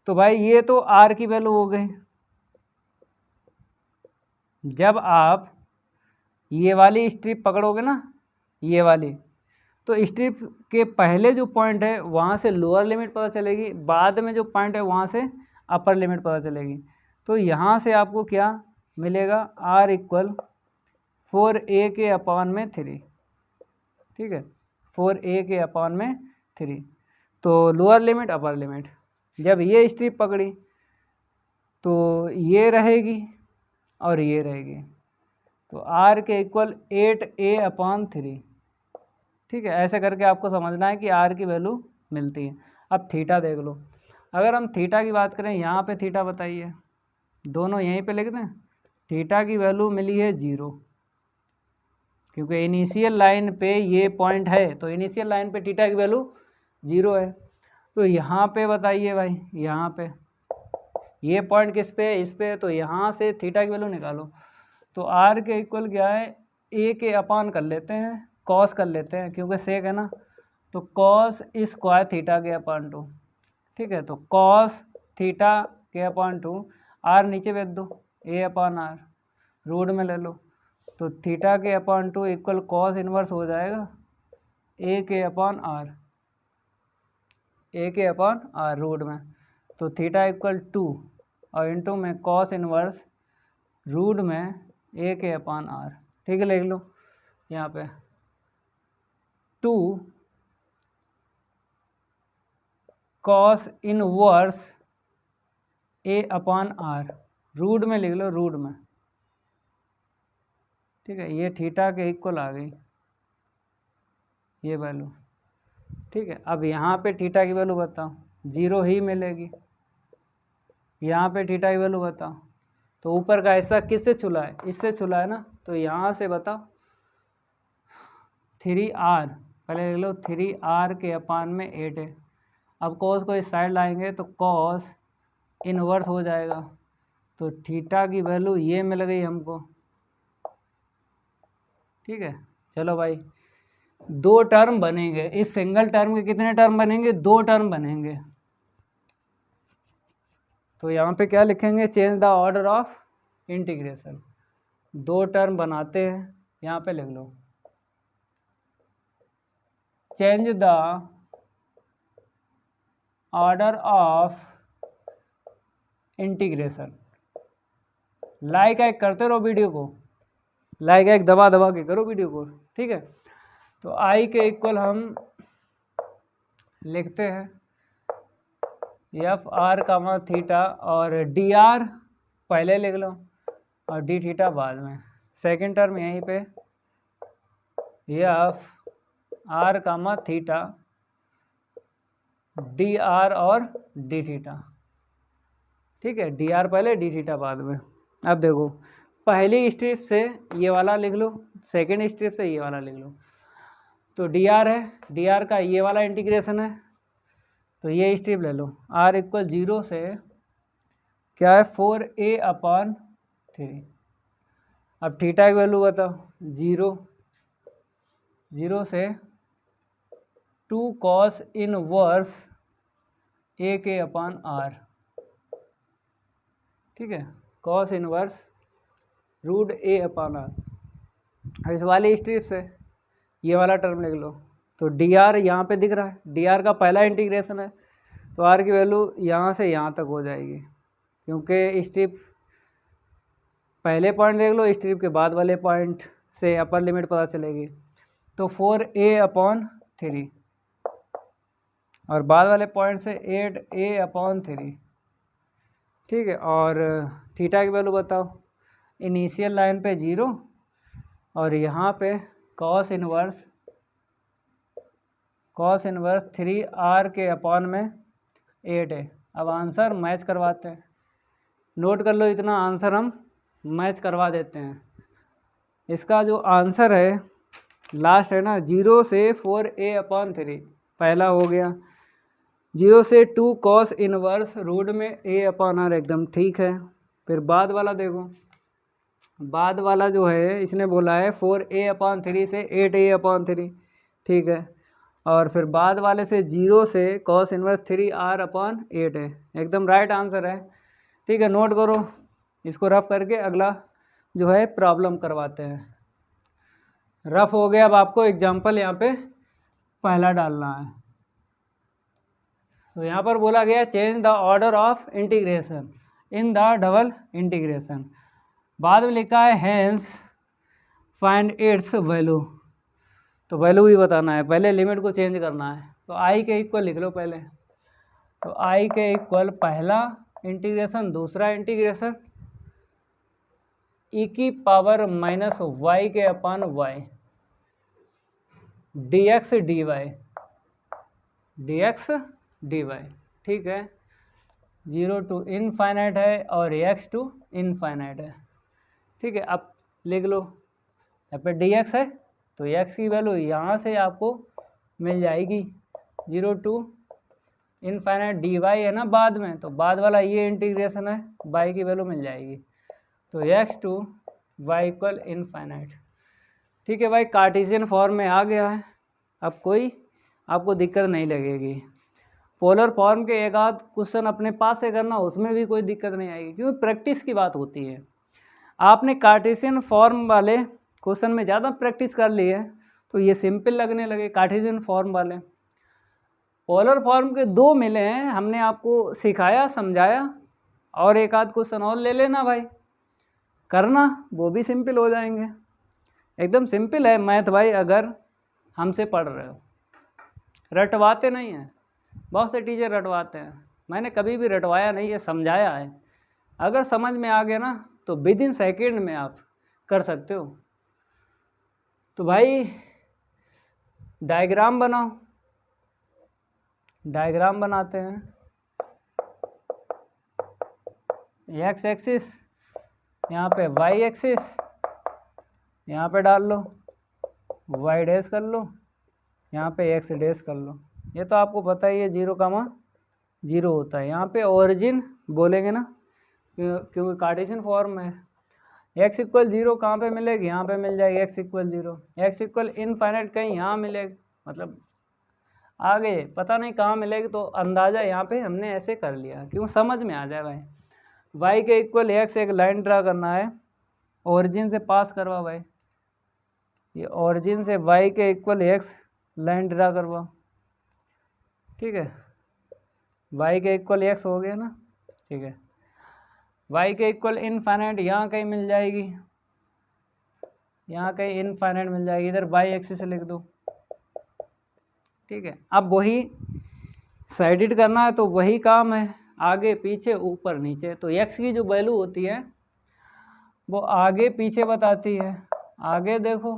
तो भाई ये तो r की वैल्यू हो गई। जब आप ये वाली स्ट्रिप पकड़ोगे ना, ये वाली, तो स्ट्रिप के पहले जो पॉइंट है वहाँ से लोअर लिमिट पता चलेगी, बाद में जो पॉइंट है वहाँ से अपर लिमिट पता चलेगी। तो यहाँ से आपको क्या मिलेगा, r इक्वल 4a/3। ठीक है, 4a/3। तो लोअर लिमिट अपर लिमिट, जब ये स्ट्रिप पकड़ी तो ये रहेगी और ये रहेगी, तो r के इक्वल 8a/3। ठीक है, ऐसे करके आपको समझना है कि r की वैल्यू मिलती है। अब थीटा देख लो, अगर हम थीटा की बात करें, यहाँ पे थीटा बताइए, दोनों यहीं पे लिख दें। थीटा की वैल्यू मिली है 0, क्योंकि इनिशियल लाइन पे ये पॉइंट है, तो इनिशियल लाइन पे थीटा की वैल्यू 0 है। तो यहाँ पे बताइए भाई, यहाँ पे ये पॉइंट किस पे है, इस पे है, तो यहाँ से थीटा की वैल्यू निकालो। तो r के इक्वल क्या है, a के अपान कर लेते हैं, कॉस कर लेते हैं, क्योंकि सेक है ना, तो कॉस स्क्वायर थीटा के अपान 2। ठीक है, तो कॉस थीटा के अपान 2, r नीचे भेज दो, a/r रूट में ले लो। तो थीटा के अपान 2 इक्वल कॉस इनवर्स हो जाएगा a/r, a/r रूट में। तो थीटा इक्वल 2 और इंटू में कॉस इनवर्स रूट में a/r। ठीक है, लिख लो यहाँ पे 2 कॉस इनवर्स a/r रूट में लिख लो, रूट में। ठीक है, ये थीटा के इक्वल आ गई ये वैल्यू। ठीक है, अब यहाँ पे थीटा की वैल्यू बताओ, 0 ही मिलेगी। यहाँ पे थीटा की वैल्यू बताओ, तो ऊपर का हिस्सा किससे छुला है, इससे छुला है ना, तो यहाँ से बताओ 3r, पहले लिख लो 3r के अपान में 8 है। अब कॉस को इस साइड लाएंगे तो कॉस इनवर्स हो जाएगा, तो थीटा की वैल्यू ये मिल गई हमको। ठीक है, चलो भाई दो टर्म बनेंगे। इस सिंगल टर्म के कितने टर्म बनेंगे? दो टर्म बनेंगे। तो यहाँ पे क्या लिखेंगे? Change the order of integration. दो टर्म बनाते हैं, यहाँ पे लिख लो change the order of integration. Like एक करते रहो वीडियो को, लाइक एक दबा दबा के करो वीडियो को, ठीक है। तो आई के इक्वल हम लिखते हैं एफ आर कामा थीटा, और डी आर पहले लिख लो और डी थीटा बाद में। सेकेंड टर्म यहीं पे F R comma theta, D R और डी थीटा, ठीक है। डी आर पहले, डी थीटा बाद में। अब देखो पहली स्ट्रिप से ये वाला लिख लो, सेकेंड स्ट्रिप से ये वाला लिख लो। तो डी आर है, डी आर का ये वाला इंटीग्रेशन है, तो ये स्ट्रिप ले लो। आर इक्वल 0 से क्या है? 4a/3। अब थीटा की वैल्यू बताओ। 0 से 2 cos इनवर्स a/r, ठीक है। cos inverse √a/r। इस वाली स्ट्रिप से ये वाला टर्म लिख लो। तो डी आर यहाँ पे दिख रहा है, डी आर का पहला इंटीग्रेशन है, तो आर की वैल्यू यहाँ से यहाँ तक हो जाएगी, क्योंकि स्ट्रिप पहले पॉइंट देख लो, स्ट्रिप के बाद वाले पॉइंट से अपर लिमिट पता चलेगी। तो 4a/3 और बाद वाले पॉइंट से 8a/3, ठीक है। और थीटा की वैल्यू बताओ। इनिशियल लाइन पे 0 और यहाँ पे cos इनवर्स 3r के अपॉन में 8 है। अब आंसर मैच करवाते हैं, नोट कर लो इतना, आंसर हम मैच करवा देते हैं। इसका जो आंसर है लास्ट है ना, 0 से 4a/3 पहला हो गया, 0 से 2 cos इनवर्स रूट में a/r, एकदम ठीक है। फिर बाद वाला देखो, बाद वाला जो है इसने बोला है 4a/3 से 8a/3, ठीक है। और फिर बाद वाले से 0 से cos इनवर्स 3r/8 है, एकदम राइट आंसर है, ठीक है। नोट करो, इसको रफ करके अगला जो है प्रॉब्लम करवाते हैं। रफ हो गया, अब आपको एग्जाम्पल यहाँ पे पहला डालना है। तो यहाँ पर बोला गया change the order of integration in the double integration. बाद में लिखा है हैंस फाइंड इट्स वैल्यू। तो वैल्यू भी बताना है, पहले लिमिट को चेंज करना है। तो आई के इक्वल लिख लो पहले। तो आई के इक्वल पहला इंटीग्रेशन, दूसरा इंटीग्रेशन e की पावर माइनस वाई के अपान वाई dx dy, ठीक है। 0 to इनफाइनाइट है और x to इनफाइनाइट है, ठीक है। अब लिख लो, यहाँ पे dx है तो x की वैल्यू यहाँ से आपको मिल जाएगी। 0 to इनफाइनाइट dy है ना बाद में, तो बाद वाला ये इंटीग्रेशन है, y की वैल्यू मिल जाएगी। तो x to y equal infinite, ठीक है भाई। कार्टेशियन फॉर्म में आ गया है, अब कोई आपको दिक्कत नहीं लगेगी। पोलर फॉर्म के एक आध क्वेश्चन अपने पास से करना, उसमें भी कोई दिक्कत नहीं आएगी, क्योंकि प्रैक्टिस की बात होती है। आपने कार्टेशियन फॉर्म वाले क्वेश्चन में ज़्यादा प्रैक्टिस कर ली है तो ये सिंपल लगने लगे कार्टेशियन फॉर्म वाले। पोलर फॉर्म के दो मिले हैं, हमने आपको सिखाया समझाया, और एक आध क्वेश्चन और ले लेना भाई, करना, वो भी सिंपल हो जाएंगे। एकदम सिंपल है मैथ भाई, अगर हमसे पढ़ रहे हो। रटवाते नहीं हैं, बहुत से टीचर रटवाते हैं, मैंने कभी भी रटवाया नहीं है, समझाया है। अगर समझ में आ गया ना तो विद इन सेकेंड में आप कर सकते हो। तो भाई डायग्राम बनाओ, डायग्राम बनाते हैं। एक्स एक्सिस, यहाँ पे वाई एक्सिस, यहाँ पे डाल लो, वाई डैश कर लो, यहाँ पे एक्स डैश कर लो। ये तो आपको पता ही है 0,0 होता है। यहाँ पे ओरिजिन बोलेंगे ना, क्योंकि कार्टेशियन फॉर्म है। एक्स इक्वल 0 कहाँ पे मिलेगी, यहाँ पे मिल जाएगी x equal 0। X equal infinite कहीं यहाँ मिलेगी, मतलब आगे पता नहीं कहाँ मिलेगी, तो अंदाज़ा यहाँ पे हमने ऐसे कर लिया, क्यों समझ में आ जाए भाई। वाई के इक्वल एक्स एक लाइन ड्रा करना है, ओरिजिन से पास करवा भाई, ये ओरिजिन से वाई के इक्वल एक्स लाइन ड्रा करवा, ठीक है। वाई के इक्वल एक्स हो गया ना, ठीक है। वाई के इक्वल इनफाइनाइट यहाँ कहीं मिल जाएगी, यहाँ कहीं इनफाइनाइट मिल जाएगी, इधर वाई एक्सिस से लिख दो, ठीक है। अब वही साइडेड करना है तो वही काम है, आगे पीछे ऊपर नीचे। तो एक्स की जो वैल्यू होती है वो आगे पीछे बताती है, आगे देखो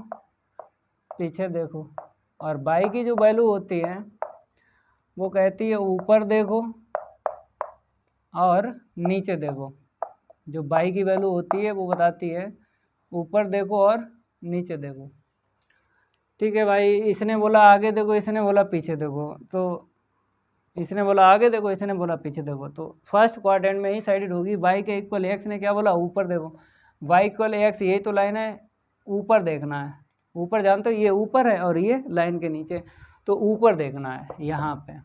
पीछे देखो। और वाई की जो वैल्यू होती है वो कहती है ऊपर देखो और नीचे देखो। जो वाई की वैल्यू होती है वो बताती है ऊपर देखो और नीचे देखो, ठीक है भाई। इसने बोला आगे देखो, इसने बोला पीछे देखो, तो इसने बोला आगे देखो, इसने बोला पीछे देखो, तो फर्स्ट क्वाड्रेंट में ही साइडेड होगी। वाई के इक्वल एक्स ने क्या बोला, ऊपर देखो। वाई इक्वल एक्स यही तो लाइन है, ऊपर देखना है, ऊपर जानते हो ये ऊपर है और ये लाइन के नीचे, तो ऊपर देखना है यहाँ पे।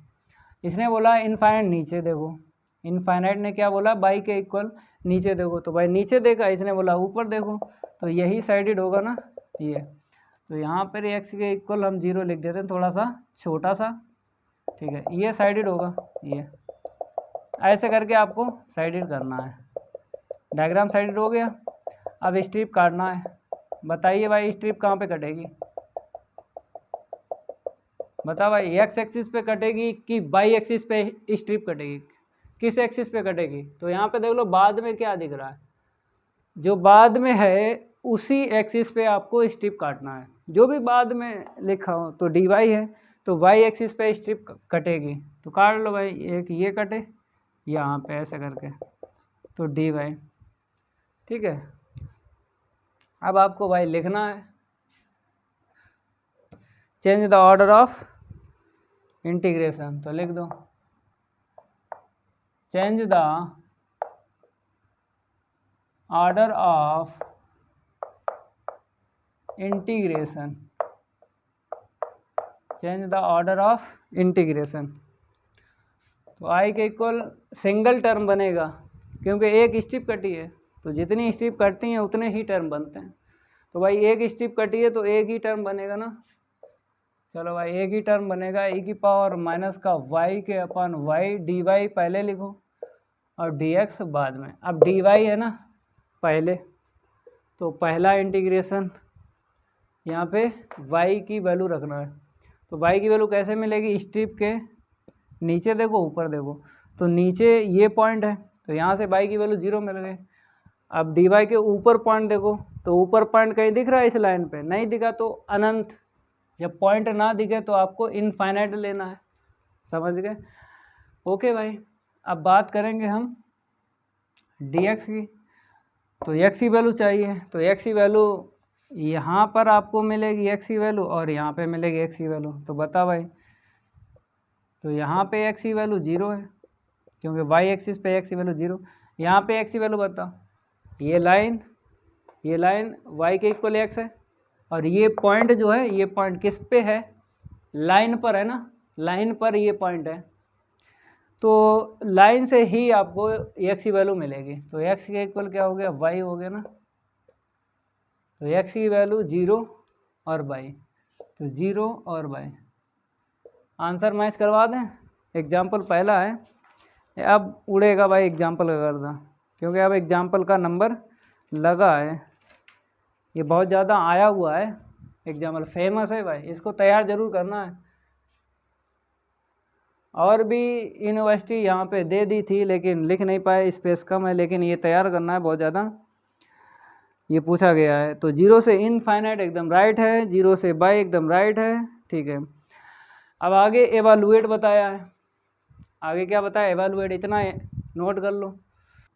इसने बोला इनफाइनाइट नीचे देखो, इनफाइनाइट ने क्या बोला, वाई के इक्वल नीचे देखो, तो भाई नीचे देखा, इसने बोला ऊपर देखो, तो यही साइडेड होगा ना ये। तो यहाँ पर एक्स के इक्वल हम 0 लिख देते हैं, थोड़ा सा छोटा सा, ठीक है। ये साइडेड होगा, ये ऐसे करके आपको साइडेड करना है। डायग्राम साइडेड हो गया। अब स्ट्रिप काटना है। बताइए भाई स्ट्रिप कहाँ पे कटेगी, बता भाई, एक्स एक्सिस पे कटेगी कि वाई एक्सिस पे स्ट्रिप कटेगी, किस एक्सिस पे कटेगी। तो यहाँ पे देख लो बाद में क्या दिख रहा है, जो बाद में है उसी एक्सिस पे आपको स्ट्रिप काटना है। जो भी बाद में लिखा हो, तो डी वाई है तो वाई एक्सिस पे स्ट्रिप कटेगी, तो काट लो भाई, एक ये कटे यहाँ पे ऐसे करके, तो डी वाई, ठीक है। अब आपको भाई लिखना है change the order of integration, तो लिख दो change the order of integration, change the order of integration. तो आई के इक्वल सिंगल टर्म बनेगा, क्योंकि एक स्ट्रिप कटी है, तो जितनी स्ट्रिप कटती हैं उतने ही टर्म बनते हैं। तो भाई एक स्ट्रिप कटी है तो एक ही टर्म बनेगा ना, चलो भाई एक ही टर्म बनेगा, e की पावर माइनस का y के अपन y dy पहले लिखो और dx बाद में। अब dy है ना पहले, तो पहला इंटीग्रेशन यहाँ पे y की वैल्यू रखना है। तो y की वैल्यू कैसे मिलेगी, स्ट्रिप के नीचे देखो ऊपर देखो, तो नीचे ये पॉइंट है, तो यहाँ से y की वैल्यू 0 मिल गई। अब dy के ऊपर पॉइंट देखो, तो ऊपर पॉइंट कहीं दिख रहा है इस लाइन पे, नहीं दिखा तो अनंत, जब पॉइंट ना दिखे तो आपको इनफाइनाइट लेना है, समझ गए। ओके भाई, अब बात करेंगे हम dx की। तो x की वैल्यू चाहिए, तो x की वैल्यू यहाँ पर आपको मिलेगी x की वैल्यू और यहाँ पे मिलेगी x की वैल्यू। तो बता भाई, तो यहाँ पे x की वैल्यू 0 है, क्योंकि y एक्सिस पे x की वैल्यू 0। यहाँ पे x की वैल्यू बता, ये लाइन y के इक्वल x है, और ये पॉइंट जो है, ये पॉइंट किस पे है, लाइन पर है ना, लाइन पर ये पॉइंट है, तो लाइन से ही आपको x की वैल्यू मिलेगी। तो x के इक्वल क्या हो गया, y हो गया ना, तो x की वैल्यू 0 और y, तो 0 और y। आंसर मैच करवा दें, एग्जाम्पल पहला है, अब उड़ेगा भाई एग्जाम्पल का करना, क्योंकि अब एग्जाम्पल का नंबर लगा है, ये बहुत ज़्यादा आया हुआ है एग्जाम्पल, फेमस है भाई, इसको तैयार ज़रूर करना है। और भी यूनिवर्सिटी यहाँ पे दे दी थी लेकिन लिख नहीं पाए, स्पेस कम है, लेकिन ये तैयार करना है बहुत ज़्यादा, ये पूछा गया है। तो 0 से इनफाइनाइट एकदम राइट है, 0 से बाई एकदम राइट है, ठीक है। अब आगे एवालुएट बताया है, आगे क्या बताया, एवालुएट, इतना नोट कर लो।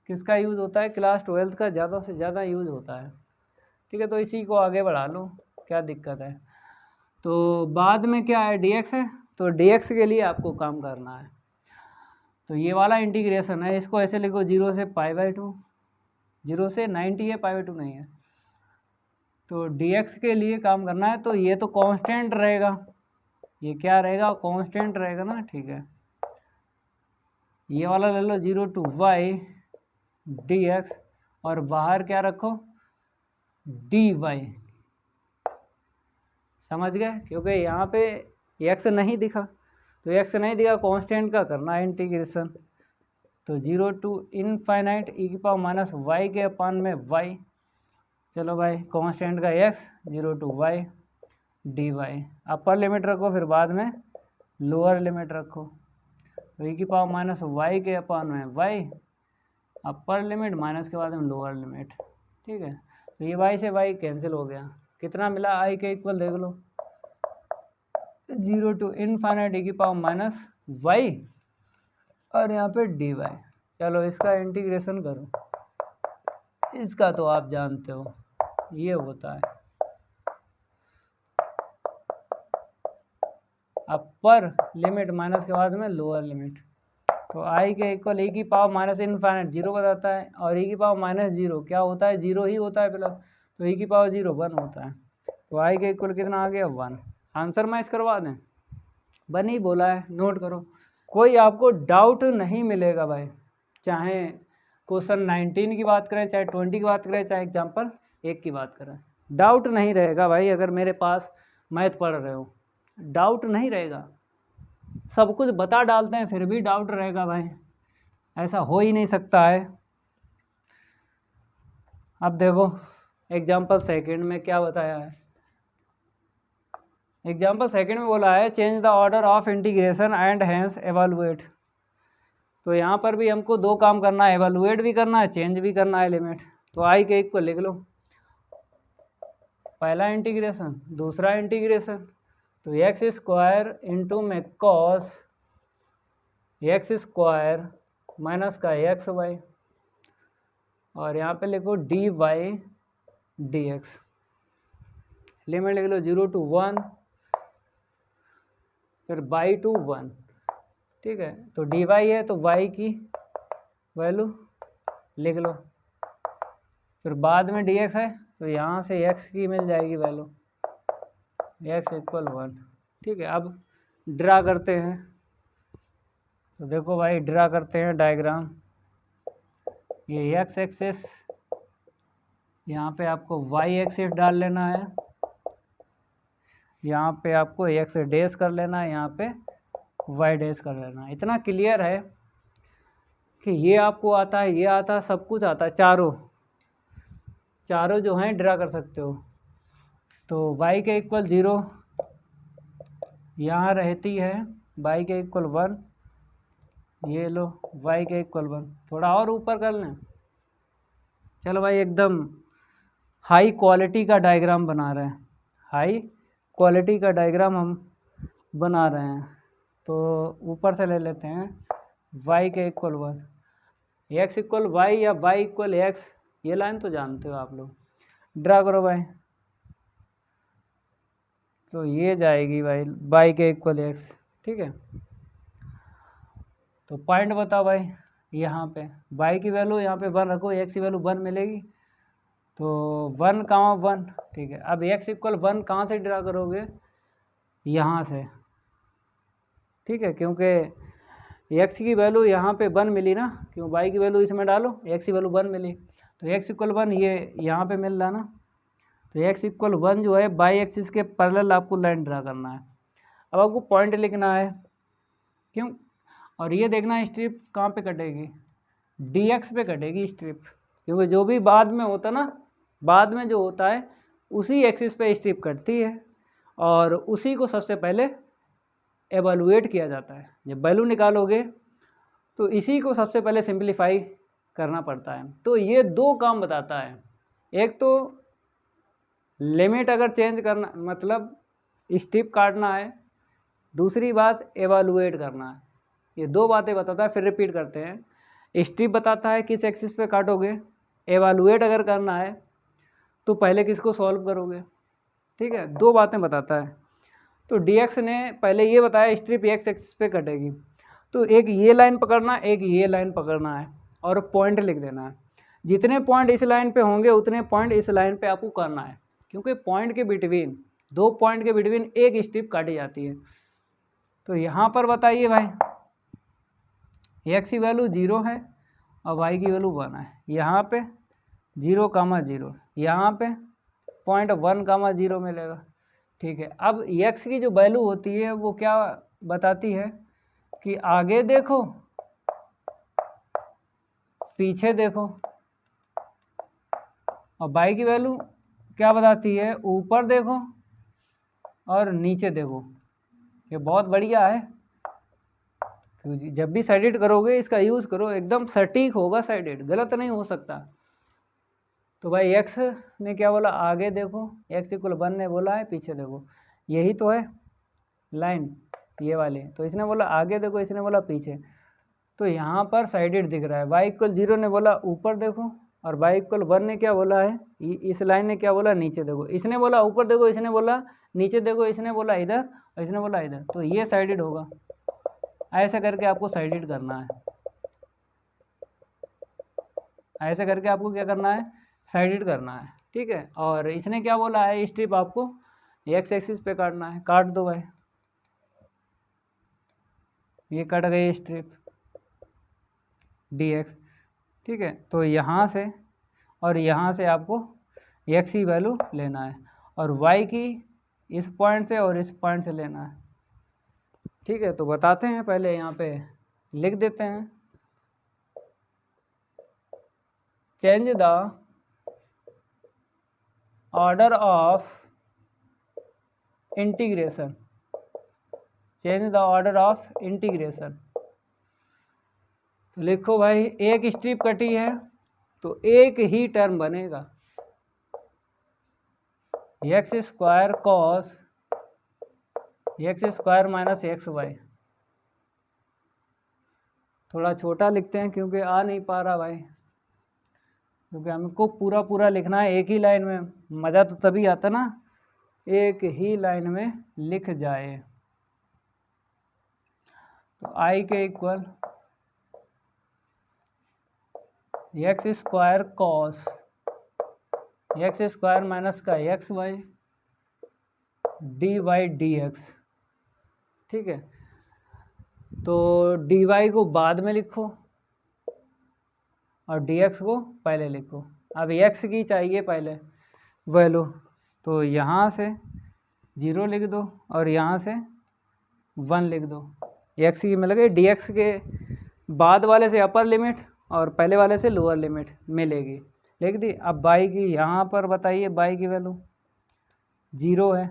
किसका यूज़ होता है, क्लास 12 का ज़्यादा से ज़्यादा यूज़ होता है, ठीक है। तो इसी को आगे बढ़ा लो, क्या दिक्कत है। तो बाद में क्या है, dx है, तो dx के लिए आपको काम करना है। तो ये वाला इंटीग्रेशन है, इसको ऐसे लिखो 0 से π/2, 0 से 90 है, π/2 नहीं है। तो dx के लिए काम करना है, तो ये तो कांस्टेंट रहेगा, ये क्या रहेगा, कांस्टेंट रहेगा ना, ठीक है। ये वाला ले लो 0 to y dx, और बाहर क्या रखो, dy। समझ गए, क्योंकि यहाँ पे x नहीं दिखा, तो x नहीं दिखा, कांस्टेंट का करना है इंटीग्रेशन। तो 0 to इनफाइनाइट e⁻y के अपान में y, चलो भाई कांस्टेंट का x, 0 to y dy। Upper limit रखो, फिर बाद में लोअर लिमिट रखो, तो e⁻y के अपान में y, अपर लिमिट माइनस के बाद में लोअर लिमिट, ठीक है। तो ये y से y कैंसिल हो गया, कितना मिला, i के इक्वल देख लो, 0 to इनफाइनाइट e⁻y और यहाँ पे dy। चलो इसका इंटीग्रेशन करो, इसका तो आप जानते हो ये होता है अपर लिमिट माइनस के बाद में लोअर लिमिट। तो i के इक्वल e⁻∞ 0 बताता है, और e⁻0 क्या होता है, 0 ही होता है प्लस, तो e⁻0 1 होता है। तो i के इक्वल कितना आ गया, 1। आंसर मैच करवा दें, 1 ही बोला है, नोट करो। कोई आपको डाउट नहीं मिलेगा भाई, चाहे क्वेश्चन 19 की बात करें, चाहे 20 की बात करें, चाहे एग्जाम्पल 1 की बात करें, डाउट नहीं रहेगा भाई। अगर मेरे पास मैथ पढ़ रहे हो, डाउट नहीं रहेगा। सब कुछ बता डालते हैं फिर भी डाउट रहेगा भाई, ऐसा हो ही नहीं सकता है। अब देखो एग्जाम्पल सेकंड में क्या बताया है, एग्जाम्पल सेकंड में बोला है change the order of integration and hence evaluate. तो यहाँ पर भी हमको दो काम करना है, एवेलुएट भी करना है, चेंज भी करना है लिमिट। तो आई के इक्वल लिख लो, पहला इंटीग्रेशन, दूसरा इंटीग्रेशन, तो एक्स स्क्वायर इंटू में कॉस एक्स स्क्वायर माइनस का एक्स वाई, और यहाँ पे लिखो D Y D X. Limit लिख लो 0 to 1, फिर बाई टू 1, ठीक है। तो डी वाई है तो वाई की वैल्यू लिख लो, फिर बाद में डी एक्स है तो यहाँ से एक्स की मिल जाएगी वैल्यू, एक्स इक्वल 1, ठीक है। अब ड्रा करते हैं, तो देखो भाई ड्रा करते हैं डायग्राम। ये एक्स एक्सिस, यहाँ पे आपको वाई एक्सिस डाल लेना है, यहाँ पे आपको एक्स डैश कर लेना है, यहाँ पे वाई डैश कर लेना है। इतना क्लियर है कि ये आपको आता है, ये आता है, सब कुछ आता है, चारों जो हैं ड्रा कर सकते हो। तो y के इक्वल 0 यहाँ रहती है, y के इक्वल 1, ये लो y के इक्वल 1। थोड़ा और ऊपर कर लें, चलो भाई एकदम हाई क्वालिटी का डायग्राम बना रहे हैं, हाई क्वालिटी का डायग्राम हम बना रहे हैं। तो ऊपर से ले लेते हैं y के इक्वल 1, x इक्वल वाई या y इक्वल एक्स, ये लाइन तो जानते हो आप लोग। ड्रा करो भाई, तो ये जाएगी भाई y के इक्वल एक्स, ठीक है। तो पॉइंट बताओ भाई, यहाँ पे y की वैल्यू यहाँ पे 1 रखो, x की वैल्यू 1 मिलेगी, तो 1, 1, ठीक है। अब x इक्वल 1 कहाँ से ड्रा करोगे, यहाँ से, ठीक है, क्योंकि x की वैल्यू यहाँ पे 1 मिली ना, क्यों y की वैल्यू इसमें डालो, x की वैल्यू 1 मिली, तो x इक्वल 1 ये यहाँ पे मिल रहा ना, तो x इक्वल 1 जो है बाई एक्सिस के पैरेलल आपको लाइन ड्रा करना है। अब आपको पॉइंट लिखना है, क्यों, और ये देखना है स्ट्रिप कहाँ पे कटेगी, dx पे कटेगी स्ट्रिप, क्योंकि जो भी बाद में होता ना, बाद में जो होता है उसी एक्सिस पे स्ट्रिप कटती है, और उसी को सबसे पहले एवेलुएट किया जाता है। जब वैल्यू निकालोगे तो इसी को सबसे पहले सिंप्लीफाई करना पड़ता है। तो ये दो काम बताता है, एक तो लिमिट अगर चेंज करना मतलब स्ट्रिप काटना है, दूसरी बात एवेलुएट करना है। ये दो बातें बताता है, फिर रिपीट करते हैं। स्ट्रिप बताता है किस एक्सिस पे काटोगे, एवेलुएट अगर करना है तो पहले किसको सॉल्व करोगे, ठीक है, दो बातें बताता है। तो dx ने पहले ये बताया स्ट्रिप x एक्सिस पे कटेगी, तो एक ये लाइन पकड़ना, एक ये लाइन पकड़ना है और पॉइंट लिख देना है। जितने पॉइंट इस लाइन पे होंगे उतने पॉइंट इस लाइन पे आपको करना है, क्योंकि पॉइंट के बिटवीन, 2 पॉइंट के बिटवीन एक स्ट्रिप काटी जाती है। तो यहाँ पर बताइए भाई, x की वैल्यू 0 है और y की वैल्यू 1 है। यहाँ पे 0,0, यहाँ पे 0.1,0 मिलेगा। ठीक है, अब x की जो वैल्यू होती है वो क्या बताती है कि आगे देखो पीछे देखो, और y की वैल्यू क्या बताती है, ऊपर देखो और नीचे देखो। ये बहुत बढ़िया है, क्योंकि जब भी साइडेड करोगे इसका यूज़ करो, एकदम सटीक होगा साइडेड, गलत नहीं हो सकता। तो भाई x ने क्या बोला, आगे देखो, x = 1 ने बोला है, पीछे देखो, यही तो है लाइन ये वाली। तो इसने बोला आगे देखो, इसने बोला पीछे, तो यहाँ पर साइडेड दिख रहा है। y = 0 ने बोला ऊपर देखो, और y = 1 ने क्या बोला है, इस लाइन ने क्या बोला, नीचे देखो। इसने बोला ऊपर देखो, इसने बोला नीचे देखो, इसने बोला इधर और इसने बोला इधर, तो ये साइडेड होगा। ऐसे करके आपको साइडेड करना है, ऐसे करके आपको क्या करना है, साइडेड करना है। ठीक है, और इसने क्या बोला है, स्ट्रिप आपको x एक्सिस पे काटना है। काट दो भाई, ये कट गई स्ट्रिप dx। ठीक है, तो यहाँ से और यहाँ से आपको x की वैल्यू लेना है, और y की इस पॉइंट से और इस पॉइंट से लेना है। ठीक है, तो बताते हैं, पहले यहाँ पे लिख देते हैं, change the order of integration, change the order of integration. तो लिखो भाई, एक स्ट्रिप कटी है तो एक ही टर्म बनेगा, x² cos x² - xy। थोड़ा छोटा लिखते हैं क्योंकि आ नहीं पा रहा भाई, क्योंकि हमको पूरा पूरा लिखना है एक ही लाइन में। मज़ा तो तभी आता ना, एक ही लाइन में लिख जाए। तो i के equal x² cos x² - xy dy dx। ठीक है, तो dy को बाद में लिखो और dx को पहले लिखो। अब x की चाहिए पहले वैल्यू, तो यहाँ से 0 लिख दो और यहाँ से 1 लिख दो। x की मिलेगी, dx के बाद वाले से अपर लिमिट और पहले वाले से लोअर लिमिट मिलेगी, लिख दी। अब y की यहाँ पर बताइए, y की वैल्यू 0 है,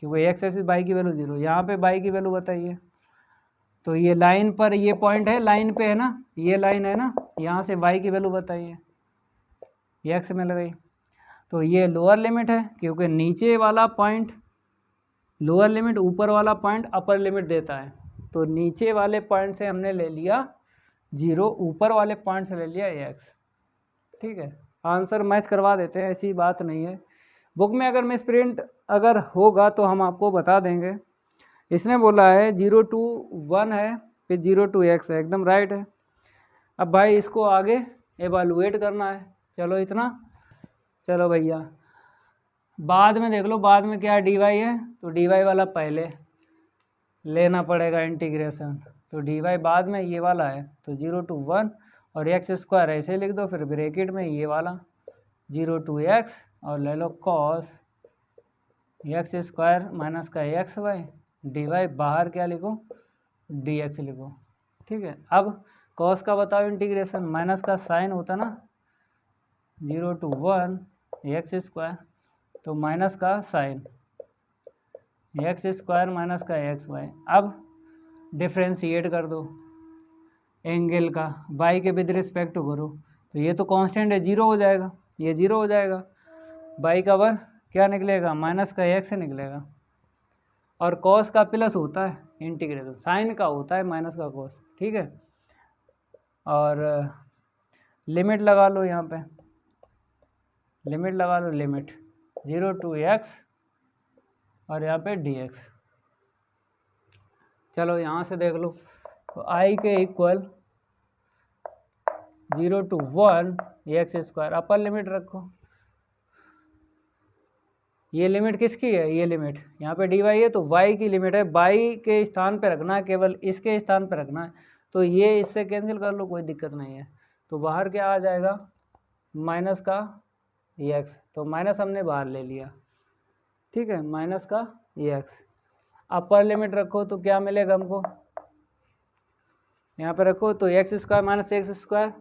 क्योंकि x एक्सिस y की वैल्यू 0, यहाँ पे y की वैल्यू बताइए। तो ये लाइन पर, ये पॉइंट है लाइन पे है ना, ये लाइन है ना, यहाँ से y की वैल्यू बताइए, ये x मिल गई। तो ये लोअर लिमिट है, क्योंकि नीचे वाला पॉइंट लोअर लिमिट, ऊपर वाला पॉइंट अपर लिमिट देता है। तो नीचे वाले पॉइंट से हमने ले लिया 0, ऊपर वाले पॉइंट से ले लिया x। ठीक है, आंसर मैच करवा देते हैं, ऐसी बात नहीं है। बुक में अगर मिस प्रिंट अगर होगा तो हम आपको बता देंगे। इसने बोला है 0 to 1 है, फिर 0 to x है, एकदम राइट है। अब भाई इसको आगे एवेलुएट करना है। चलो इतना, चलो भैया बाद में देख लो, बाद में क्या dy है, तो dy वाला पहले लेना पड़ेगा इंटीग्रेशन, तो dy बाद में ये वाला है, तो 0 to 1 और x² ऐसे लिख दो, फिर ब्रैकेट में ये वाला 0 to x और ले लो cos x² - xy dy, बाहर क्या लिखो, dx लिखो। ठीक है, अब cos का बताओ इंटीग्रेशन, माइनस का साइन होता ना, 0 to 1 x², तो माइनस का साइन x² - xy। अब डिफ्रेंशिएट कर दो एंगल का, y के विद रिस्पेक्ट करो, तो ये तो कांस्टेंट है, 0 हो जाएगा, ये 0 हो जाएगा। y का वर्ग क्या निकलेगा, माइनस का x निकलेगा। और कॉस का प्लस होता है इंटीग्रेशन, साइन का होता है माइनस का कॉस। ठीक है, और लिमिट लगा लो, यहाँ पे लिमिट लगा लो, लिमिट 0 to x और यहाँ पे dx। चलो यहाँ से देख लो, तो i के equal 0 to 1 x square, upper limit रखो। ये लिमिट किसकी है, ये लिमिट यहाँ पे dy है तो y की लिमिट है, y के स्थान पे रखना है, केवल इसके स्थान पे रखना है। तो ये इससे कैंसिल कर लो, कोई दिक्कत नहीं है। तो बाहर क्या आ जाएगा, माइनस का x, तो माइनस हमने बाहर ले लिया, ठीक है, माइनस का x। अपर लिमिट रखो तो क्या मिलेगा हमको, यहाँ पे रखो तो X square minus x square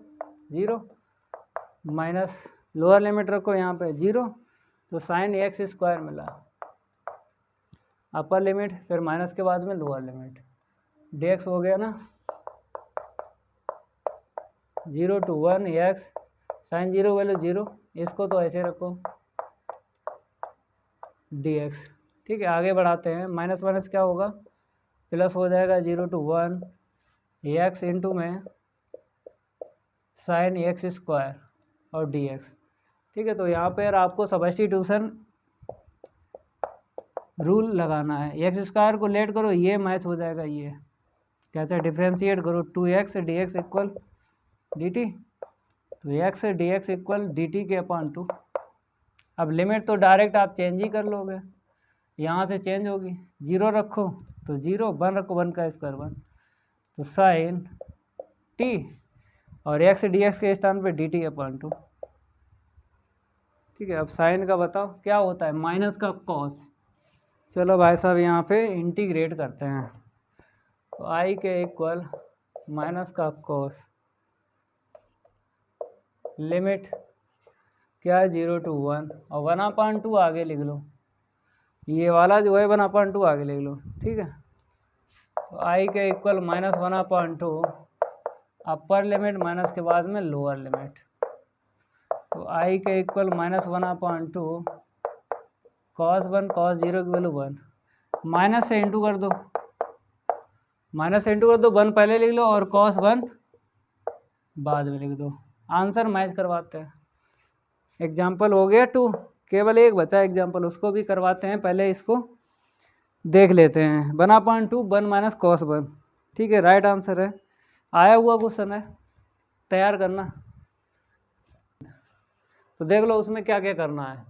0, minus lower limit रखो यहाँ पे 0, तो साइन एक्स स्क्वायर मिला। अपर लिमिट फिर माइनस के बाद में लोअर लिमिट, dx हो गया ना 0 to 1 एक्स साइन 0 वैल्यू 0, इसको तो ऐसे रखो dx, ठीक है। आगे बढ़ाते हैं, माइनस माइनस क्या होगा, प्लस हो जाएगा 0 to 1 एक्स इंटू में साइन एक्स स्क्वायर और dx, ठीक है। तो यहाँ पर आपको सब्स्टिट्यूशन रूल लगाना है, एक्स स्क्वायर को लेट करो, ये मैच हो जाएगा, ये कैसे डिफ्रेंशिएट करो, 2x dx इक्वल dt, तो x dx इक्वल dt के अपॉन 2। अब लिमिट तो डायरेक्ट आप चेंज ही कर लोगे, यहाँ से चेंज होगी, 0 रखो तो 0, 1 रखो 1 का स्क्वायर 1, तो साइन t और x dx के स्थान पे dt अपॉन 2, ठीक है। अब साइन का बताओ क्या होता है, माइनस का कॉस। चलो भाई साहब यहाँ पे इंटीग्रेट करते हैं, तो i के इक्वल माइनस का कॉस, लिमिट क्या है 0 to 1 और 1/2 आगे लिख लो, ये वाला जो है 1/2 आगे लिख लो, ठीक है। तो i के equal minus 1/2, upper limit minus के बाद में लोअर लिमिट, तो i के इक्वल माइनस 1/2 cos 1 cos 0 की वैल्यू 1, माइनस से इंटू कर दो, माइनस से इंटू कर दो, 1 पहले लिख लो और cos 1 बाद में लिख दो, आंसर मैच करवाते हैं। एग्जाम्पल हो गया 2, केवल एक बचा एग्जाम्पल, उसको भी करवाते हैं, पहले इसको देख लेते हैं। 1/2 1 माइनस cos 1, ठीक है, राइट आंसर है। आया हुआ क्वेश्चन है, तैयार करना। तो देख लो उसमें क्या क्या करना है।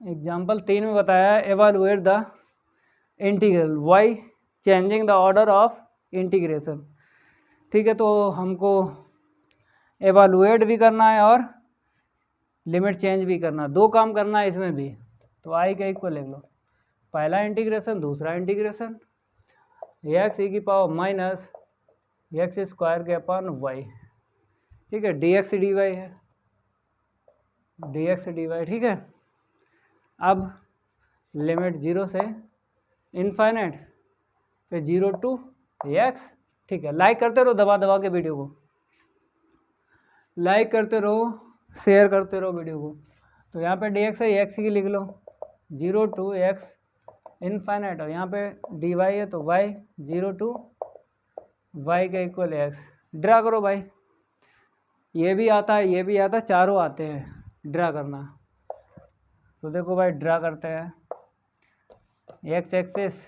एग्जाम्पल 3 में बताया है evaluate the integral y changing the order of integration, ठीक है। तो हमको एवेलुएट भी करना है और लिमिट चेंज भी करना, दो काम करना है इसमें भी। तो i के इक्वल लिख लो, पहला इंटीग्रेशन दूसरा इंटीग्रेशन, एक्स ई की पावर माइनस एक्स स्क्वायर के अपॉन वाई, ठीक है, dx dy है, dx dy, ठीक है। अब लिमिट 0 से इनफाइनाइट, फिर 0 to x, ठीक है। लाइक करते रहो दबा दबा के वीडियो को, लाइक करते रहो, शेयर करते रहो वीडियो को। तो यहाँ पे dx है, x की लिख लो 0 to x इनफाइनाइट, और यहाँ पे dy है तो y 0 to y के इक्वल x। ड्रा करो भाई, ये भी आता है ये भी आता है, चारों आते हैं ड्रा करना। तो देखो भाई ड्रा करते हैं, x एक्सिस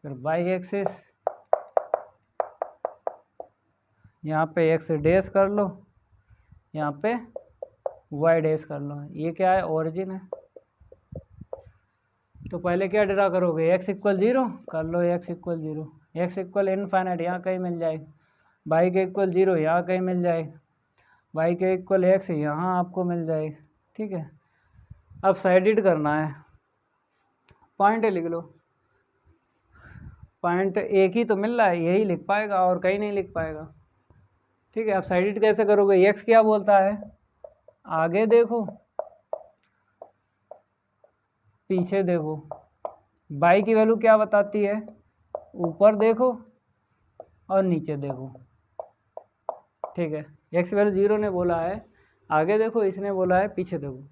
फिर y एक्सिस, यहाँ पे x डैश कर लो, यहाँ पे y डैश कर लो, ये क्या है ओरिजिन है। तो पहले क्या ड्रा करोगे, x इक्वल 0 कर लो, x equal 0, x equal infinite यहाँ कहीं मिल जाएगा, y के इक्वल 0 यहाँ कहीं मिल जाएगा, y के इक्वल x यहाँ आपको मिल जाएगा, ठीक है। अब साइडेड करना है, पॉइंट लिख लो, पॉइंट एक ही तो मिल रहा है, यही लिख पाएगा और कहीं नहीं लिख पाएगा, ठीक है। अब साइडेड कैसे करोगे, x क्या बोलता है, आगे देखो पीछे देखो, y की वैल्यू क्या बताती है, ऊपर देखो और नीचे देखो, ठीक है। x वैल्यू 0 ने बोला है आगे देखो, इसने बोला है पीछे देखो,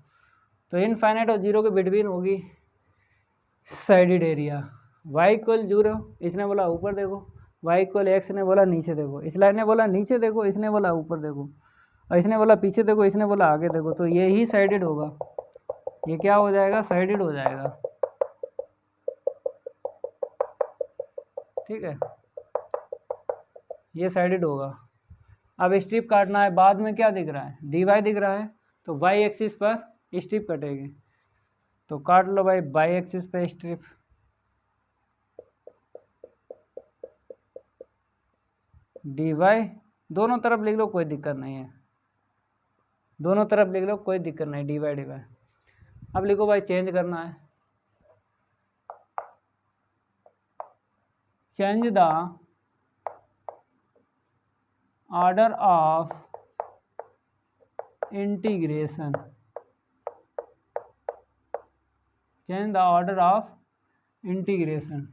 तो इनफाइनाइट और 0 के बिटवीन होगी साइडेड एरिया। y इक्वल 0 इसने बोला ऊपर देखो, y इक्वल x ने बोला नीचे देखो, इस लाइन ने बोला नीचे देखो, इसने बोला ऊपर देखो, और इसने बोला पीछे देखो, इसने बोला आगे देखो, तो ये ही साइडेड होगा, ये क्या हो जाएगा, साइडेड हो जाएगा, ठीक है। ये साइडेड होगा। अब स्ट्रिप काटना है, बाद में क्या दिख रहा है, dy दिख रहा है, तो y एक्सिस पर स्ट्रिप कटेगी। तो काट लो भाई y एक्सिस पे स्ट्रिप। dy दोनों तरफ लिख लो, कोई दिक्कत नहीं है, दोनों तरफ लिख लो, कोई दिक्कत नहीं, dy dy। अब लिखो भाई चेंज करना है, change the order of integration, change the order of integration.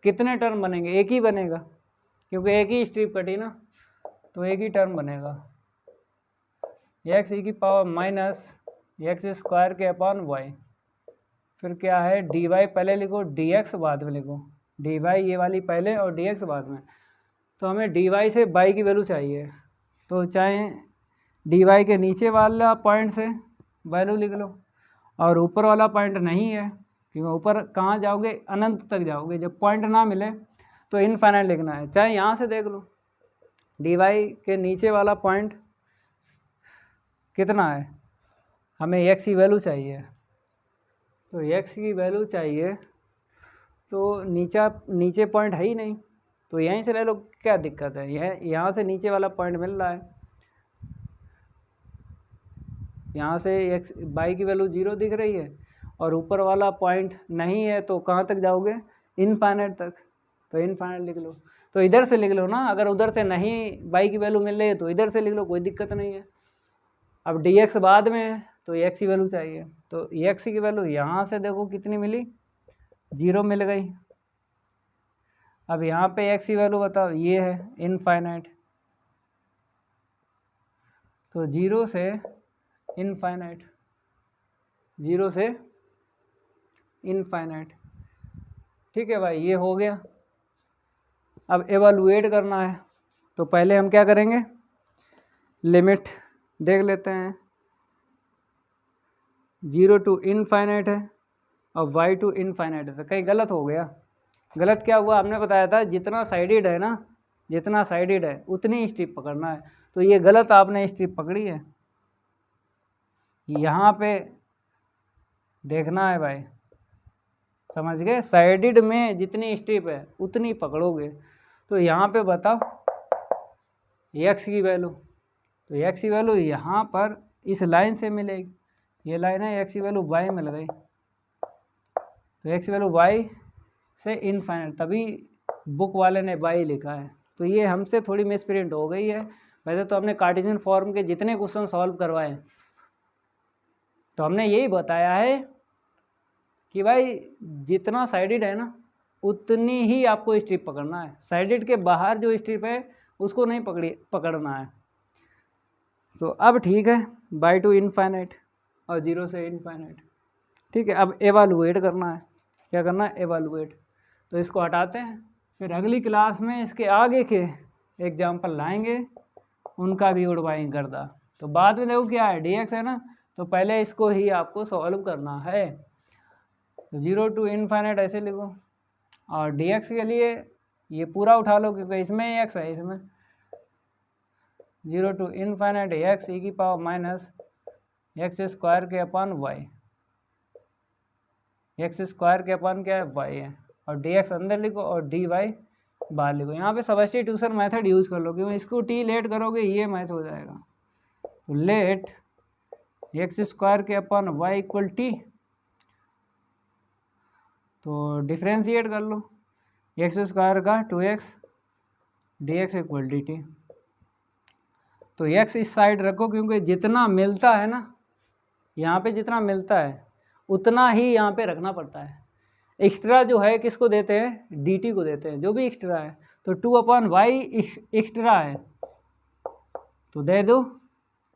कितने टर्म बनेंगे, एक ही बनेगा, क्योंकि एक ही स्ट्रिप कटी ना, तो एक ही टर्म बनेगा, x e की पावर माइनस एक्स स्क्वायर के अपॉन वाई। फिर क्या है, dy पहले लिखो, dx बाद में लिखो, dy ये वाली पहले और dx बाद में। तो हमें dy से y की वैल्यू चाहिए, तो चाहे dy के नीचे वाला पॉइंट से वैल्यू लिख लो, और ऊपर वाला पॉइंट नहीं है, क्योंकि ऊपर कहाँ जाओगे, अनंत तक जाओगे, जब पॉइंट ना मिले तो इनफाइनाइट लिखना है। चाहे यहाँ से देख लो, dy के नीचे वाला पॉइंट कितना है, हमें x की वैल्यू चाहिए, तो x की वैल्यू चाहिए, तो नीचे पॉइंट है ही नहीं, तो यहीं से ले लो, क्या दिक्कत है, यहाँ से नीचे वाला पॉइंट मिल रहा है, यहाँ से x y की वैल्यू 0 दिख रही है, और ऊपर वाला पॉइंट नहीं है, तो कहाँ तक जाओगे, इनफाइनाइट तक, तो इनफाइनाइट लिख लो। तो इधर से लिख लो ना, अगर उधर से नहीं y की वैल्यू मिल रही है तो इधर से लिख लो, कोई दिक्कत नहीं है। अब dx बाद में है, तो x की वैल्यू चाहिए, तो x की वैल्यू यहाँ से देखो कितनी मिली, 0 मिल गई। अब यहाँ पे x की वैल्यू बताओ, ये है इनफाइनाइट, तो 0 से इनफाइनाइट, 0 से इनफाइनाइट। ठीक है भाई, ये हो गया। अब एवलुएट करना है, तो पहले हम क्या करेंगे, लिमिट देख लेते हैं, 0 टू इनफाइनाइट है और y टू इनफाइनाइट है, तो कहीं गलत हो गया। गलत क्या हुआ, हमने बताया था जितना साइडेड है ना, जितना साइडेड है उतनी स्ट्रिप पकड़ना है, तो ये गलत आपने स्ट्रिप पकड़ी है। यहाँ पे देखना है भाई, समझ गए, साइडेड में जितनी स्ट्रिप है उतनी पकड़ोगे। तो यहाँ पे बताओ x की वैल्यू, तो x की वैल्यू यहाँ पर इस लाइन से मिलेगी, ये लाइन है, x की वैल्यू y मिल गई, तो x की वैल्यू y से इनफाइनाइट, तभी बुक वाले ने y लिखा है। तो ये हमसे थोड़ी मिसप्रिंट हो गई है, वैसे तो हमने कार्टेशियन फॉर्म के जितने क्वेश्चन सॉल्व करवाए तो हमने यही बताया है कि भाई जितना साइडेड है ना उतनी ही आपको स्ट्रिप पकड़ना है, साइडेड के बाहर जो स्ट्रिप है उसको नहीं पकड़ना है। तो अब ठीक है, y टू इनफाइनाइट और 0 से इनफाइनाइट। ठीक है, अब एवलुएट करना है, क्या करना है, एवलुएट। तो इसको हटाते हैं, फिर अगली क्लास में इसके आगे के एग्जाम्पल लाएंगे, उनका भी उड़वाएंगे गर्दा। तो बाद में देखो क्या है, dx है ना, तो पहले इसको ही आपको सॉल्व करना है। तो 0 टू इनफाइनाइट ऐसे लिखो, और dx के लिए ये पूरा उठा लो, क्योंकि इसमें x है, इसमें 0 टू इनफाइनाइट x e की पावर माइनस एक्स स्क्वायर के अपॉन वाई, एक्स स्क्वायर के अपॉन क्या है, y है, और dx अंदर लिखो और dy बाहर लिखो। यहाँ पे सब्स्टिट्यूशन मेथड यूज़ कर लो, क्योंकि इसको t लेट करोगे ये मैच हो जाएगा। तो लेट एक्स स्क्वायर के अपॉन वाई इक्वल टी, तो डिफ्रेंशिएट कर लो, एक्स स्क्वायर का 2x dx इक्वल dt। तो x इस साइड रखो, क्योंकि जितना मिलता है ना, यहाँ पे जितना मिलता है उतना ही यहाँ पे रखना पड़ता है। एक्स्ट्रा जो है किसको देते हैं, dt को देते हैं, जो भी एक्स्ट्रा है। तो 2/y एक्स्ट्रा है तो दे दो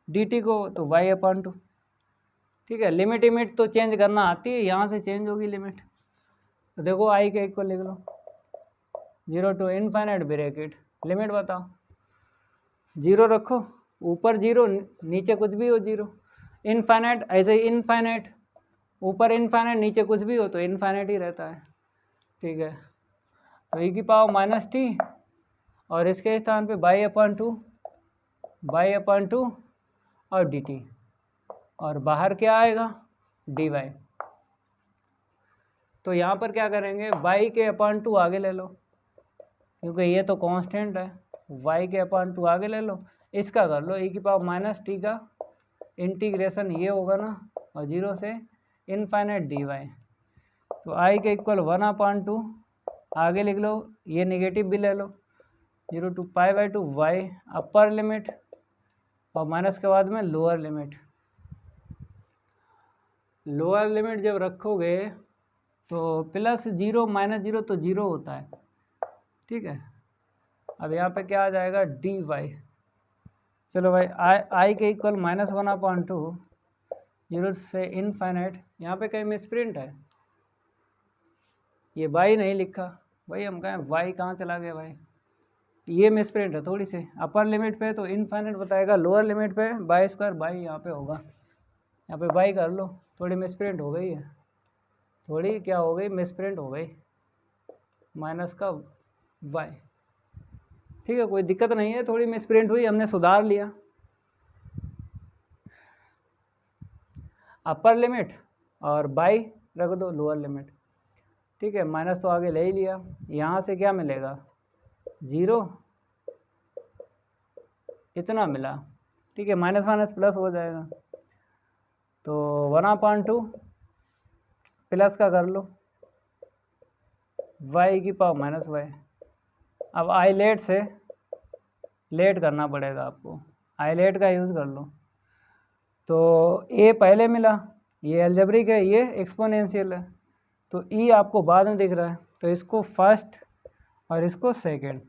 dt को, तो y/2। ठीक है, लिमिट तो चेंज करना आती है, यहाँ से चेंज होगी लिमिट। तो देखो i के इक्वल लिख लो, 0 टू इनफाइनाइट ब्रैकेट, लिमिट बताओ, 0 रखो, ऊपर 0 नीचे कुछ भी हो 0, इनफाइनाइट ऐसे ही इनफाइनाइट, ऊपर इनफाइनाइट नीचे कुछ भी हो तो इनफाइनाइट ही रहता है। ठीक है, तो e की पावर माइनस टी और इसके स्थान पे बाई अपन टू और डी टी, और बाहर क्या आएगा डी वाई। तो यहाँ पर क्या करेंगे, y के अपन टू आगे ले लो क्योंकि ये तो कांस्टेंट है, y के अपन टू आगे ले लो, इसका कर लो e की पावर माइनस टी का इंटीग्रेशन ये होगा ना, और 0 से इनफाइनाइट डी वाई। तो i के इक्वल 1/2 आगे लिख लो, ये नेगेटिव भी ले लो, 0 to π/2 y अपर लिमिट और माइनस के बाद में लोअर लिमिट। लोअर लिमिट जब रखोगे तो प्लस 0 माइनस 0 तो 0 होता है, ठीक है। अब यहाँ पे क्या आ जाएगा डी वाई। चलो भाई आई के इक्वल -1/2 0 से इनफाइनाइट, यहाँ पे कहीं मिसप्रिंट है, ये वाई नहीं लिखा भाई, हम कहें वाई कहाँ चला गया भाई, ये मिसप्रिंट है थोड़ी सी। अपर लिमिट पे तो इनफाइनाइट बताएगा, लोअर लिमिट पे बाई स्क्वायर बाई यहाँ पे होगा, यहाँ पे बाई कर लो, थोड़ी मिसप्रिंट हो गई है, थोड़ी क्या हो गई मिसप्रिंट हो गई, माइनस का वाई, ठीक है कोई दिक्कत नहीं है, थोड़ी मिसप्रिंट हुई हमने सुधार लिया। अपर लिमिट और बाई रख दो लोअर लिमिट, ठीक है, माइनस तो आगे ले ही लिया, यहाँ से क्या मिलेगा 0 इतना मिला, ठीक है, माइनस माइनस प्लस हो जाएगा, तो 1/2 प्लस का कर लो y की पावर माइनस वाई। अब आईलेट से लेट करना पड़ेगा आपको, आईलेट का यूज़ कर लो। तो a पहले मिला, ये अलजेब्रिक है, ये एक्सपोनेंशियल है, तो e आपको बाद में दिख रहा है, तो इसको फर्स्ट और इसको सेकंड,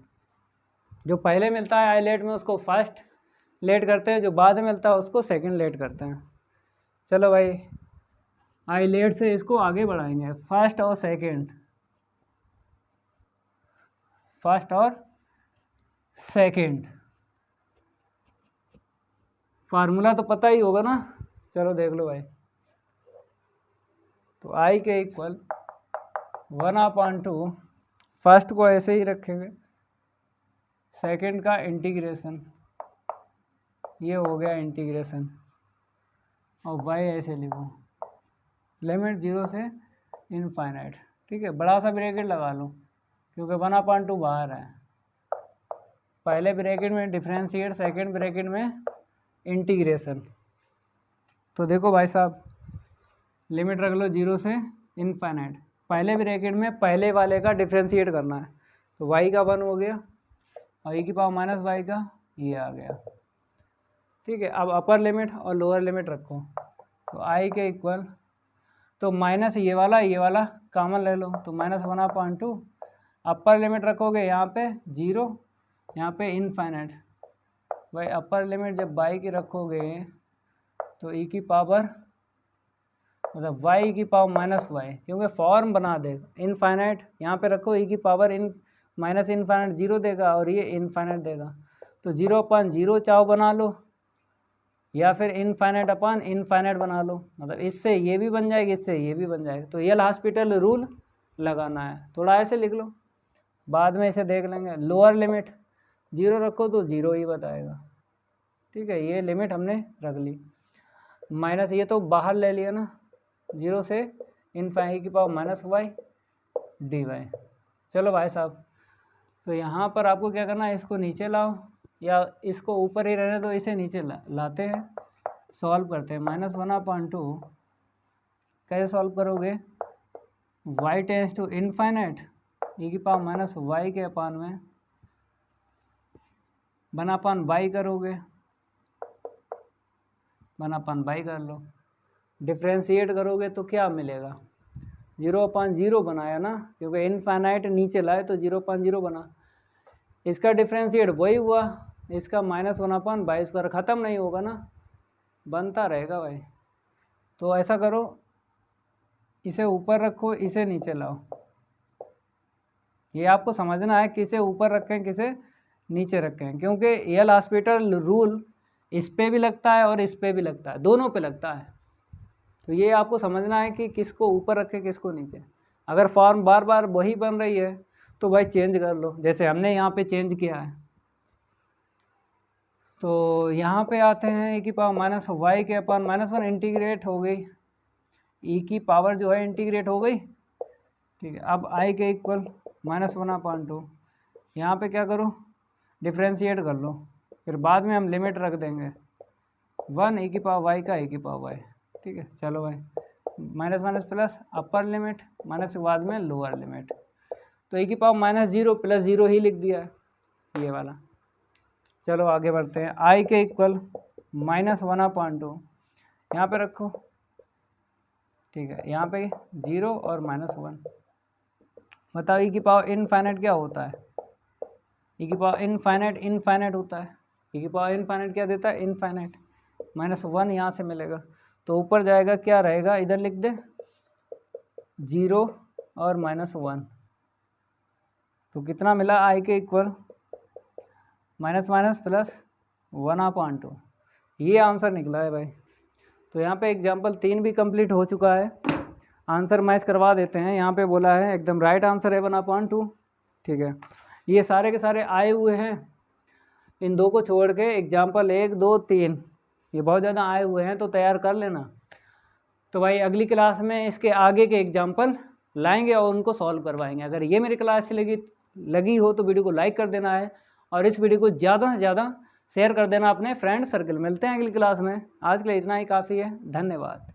जो पहले मिलता है आईलेट में उसको फर्स्ट लेट करते हैं, जो बाद में मिलता है उसको सेकंड लेट करते हैं। चलो भाई आईलेट से इसको आगे बढ़ाएंगे, फर्स्ट और सेकंड, फर्स्ट और सेकंड, फार्मूला तो पता ही होगा ना, चलो देख लो भाई। तो आई के इक्वल 1/2, फर्स्ट को ऐसे ही रखेंगे, सेकंड का इंटीग्रेशन, ये हो गया इंटीग्रेशन, और वाई ऐसे लिखो, लिमिट 0 से इनफाइनाइट, ठीक है, बड़ा सा ब्रैकेट लगा लो क्योंकि 1/2 बाहर है, पहले ब्रैकेट में डिफरेंशिएट, सेकंड ब्रैकेट में इंटीग्रेशन। तो देखो भाई साहब लिमिट रख लो 0 से इनफाइनाइट, पहले ब्रैकेट में पहले वाले का डिफरेंशिएट करना है, तो y का 1 हो गया और e की पावर माइनस वाई का ये आ गया, ठीक है। अब अपर लिमिट और लोअर लिमिट रखो, तो i के इक्वल, तो माइनस ये वाला कॉमन ले लो, तो -1/2, अपर लिमिट रखोगे यहाँ पे 0, यहाँ पे इनफाइनाइट, भाई अपर लिमिट जब y की रखोगे तो e की पावर मतलब y की पावर माइनस वाई, क्योंकि फॉर्म बना देगा, इनफाइनाइट यहाँ पे रखो, e की पावर माइनस इनफाइनाइट 0 देगा और ये इनफाइनाइट देगा, तो 0/0 चाहो बना लो या फिर इनफाइनाइट अपन इनफाइनाइट बना लो, मतलब इससे ये भी बन जाएगी, इससे ये भी बन जाएगा, तो ये हॉस्पिटल रूल लगाना है, थोड़ा ऐसे लिख लो, बाद में इसे देख लेंगे। लोअर लिमिट 0 रखो तो 0 ही बताएगा, ठीक है, ये लिमिट हमने रख ली, माइनस ये तो बाहर ले लिया ना, 0 से इनफाइनाइट की power minus Y D Y. चलो भाई साहब, तो यहाँ पर आपको क्या करना है, इसको नीचे लाओ या इसको ऊपर ही रहने दो, इसे नीचे लाते हैं, सॉल्व करते हैं। -1/2 कैसे सॉल्व करोगे, y tends to infinite, e की पावर माइनस वाई के अपान में 1/बाई करोगे, 1/बाई कर लो, डिफ्रेंशिएट करोगे तो क्या मिलेगा, 0/0 बनाया ना, क्योंकि इनफाइनाइट नीचे लाए तो 0/0 बना, इसका डिफ्रेंशिएट वही हुआ, इसका -1/22 ख़त्म नहीं होगा ना, बनता रहेगा भाई। तो ऐसा करो, इसे ऊपर रखो, इसे नीचे लाओ, ये आपको समझना है किसे ऊपर रखें किसे नीचे रखें, क्योंकि एल हॉस्पिटल रूल इस पे भी लगता है और इस पे भी लगता है, दोनों पे लगता है, तो ये आपको समझना है कि किसको ऊपर रखें किसको नीचे। अगर फॉर्म बार बार वही बन रही है तो भाई चेंज कर लो, जैसे हमने यहाँ पे चेंज किया है। तो यहाँ पे आते हैं e की पावर माइनस वाई के अपन -1 इंटीग्रेट हो गई, e की पावर जो है इंटीग्रेट हो गई, ठीक है। अब i के इक्वल -1/2, यहाँ पे क्या करो, डिफ्रेंशिएट कर लो, फिर बाद में हम लिमिट रख देंगे 1 e की पावर y का e की पावर y, ठीक है। चलो भाई minus minus plus, upper limit minus के बाद में लोअर लिमिट, तो e की पावर -0 + 0 ही लिख दिया है ये वाला। चलो आगे बढ़ते हैं, i के इक्वल -1/2 यहाँ पे रखो, ठीक है। यहाँ पे 0 और -1। बताओ e की पावर इनफाइनाइट क्या होता है, e की पावर इनफाइनाइट होता है, e की पावर इनफाइनाइट क्या देता है, इनफाइनाइट। -1 यहाँ से मिलेगा, तो ऊपर जाएगा क्या रहेगा, इधर लिख दे 0 और -1, तो कितना मिला, i के इक्वल माइनस माइनस प्लस 1/2, ये आंसर निकला है भाई। तो यहाँ पे एग्जाम्पल 3 भी कंप्लीट हो चुका है, आंसर मैच करवा देते हैं। यहाँ पे बोला है एकदम राइट आंसर है 1/2, ठीक है। ये सारे के सारे आए हुए हैं, इन दो को छोड़ के एग्जाम्पल 1, 2, 3 ये बहुत ज़्यादा आए हुए हैं, तो तैयार कर लेना। तो भाई अगली क्लास में इसके आगे के एग्जाम्पल लाएंगे और उनको सॉल्व करवाएंगे। अगर ये मेरी क्लास लगी हो तो वीडियो को लाइक कर देना है, और इस वीडियो को ज़्यादा से ज़्यादा शेयर कर देना अपने फ्रेंड सर्कल। मिलते हैं अगली क्लास में, आज के लिए इतना ही काफ़ी है, धन्यवाद।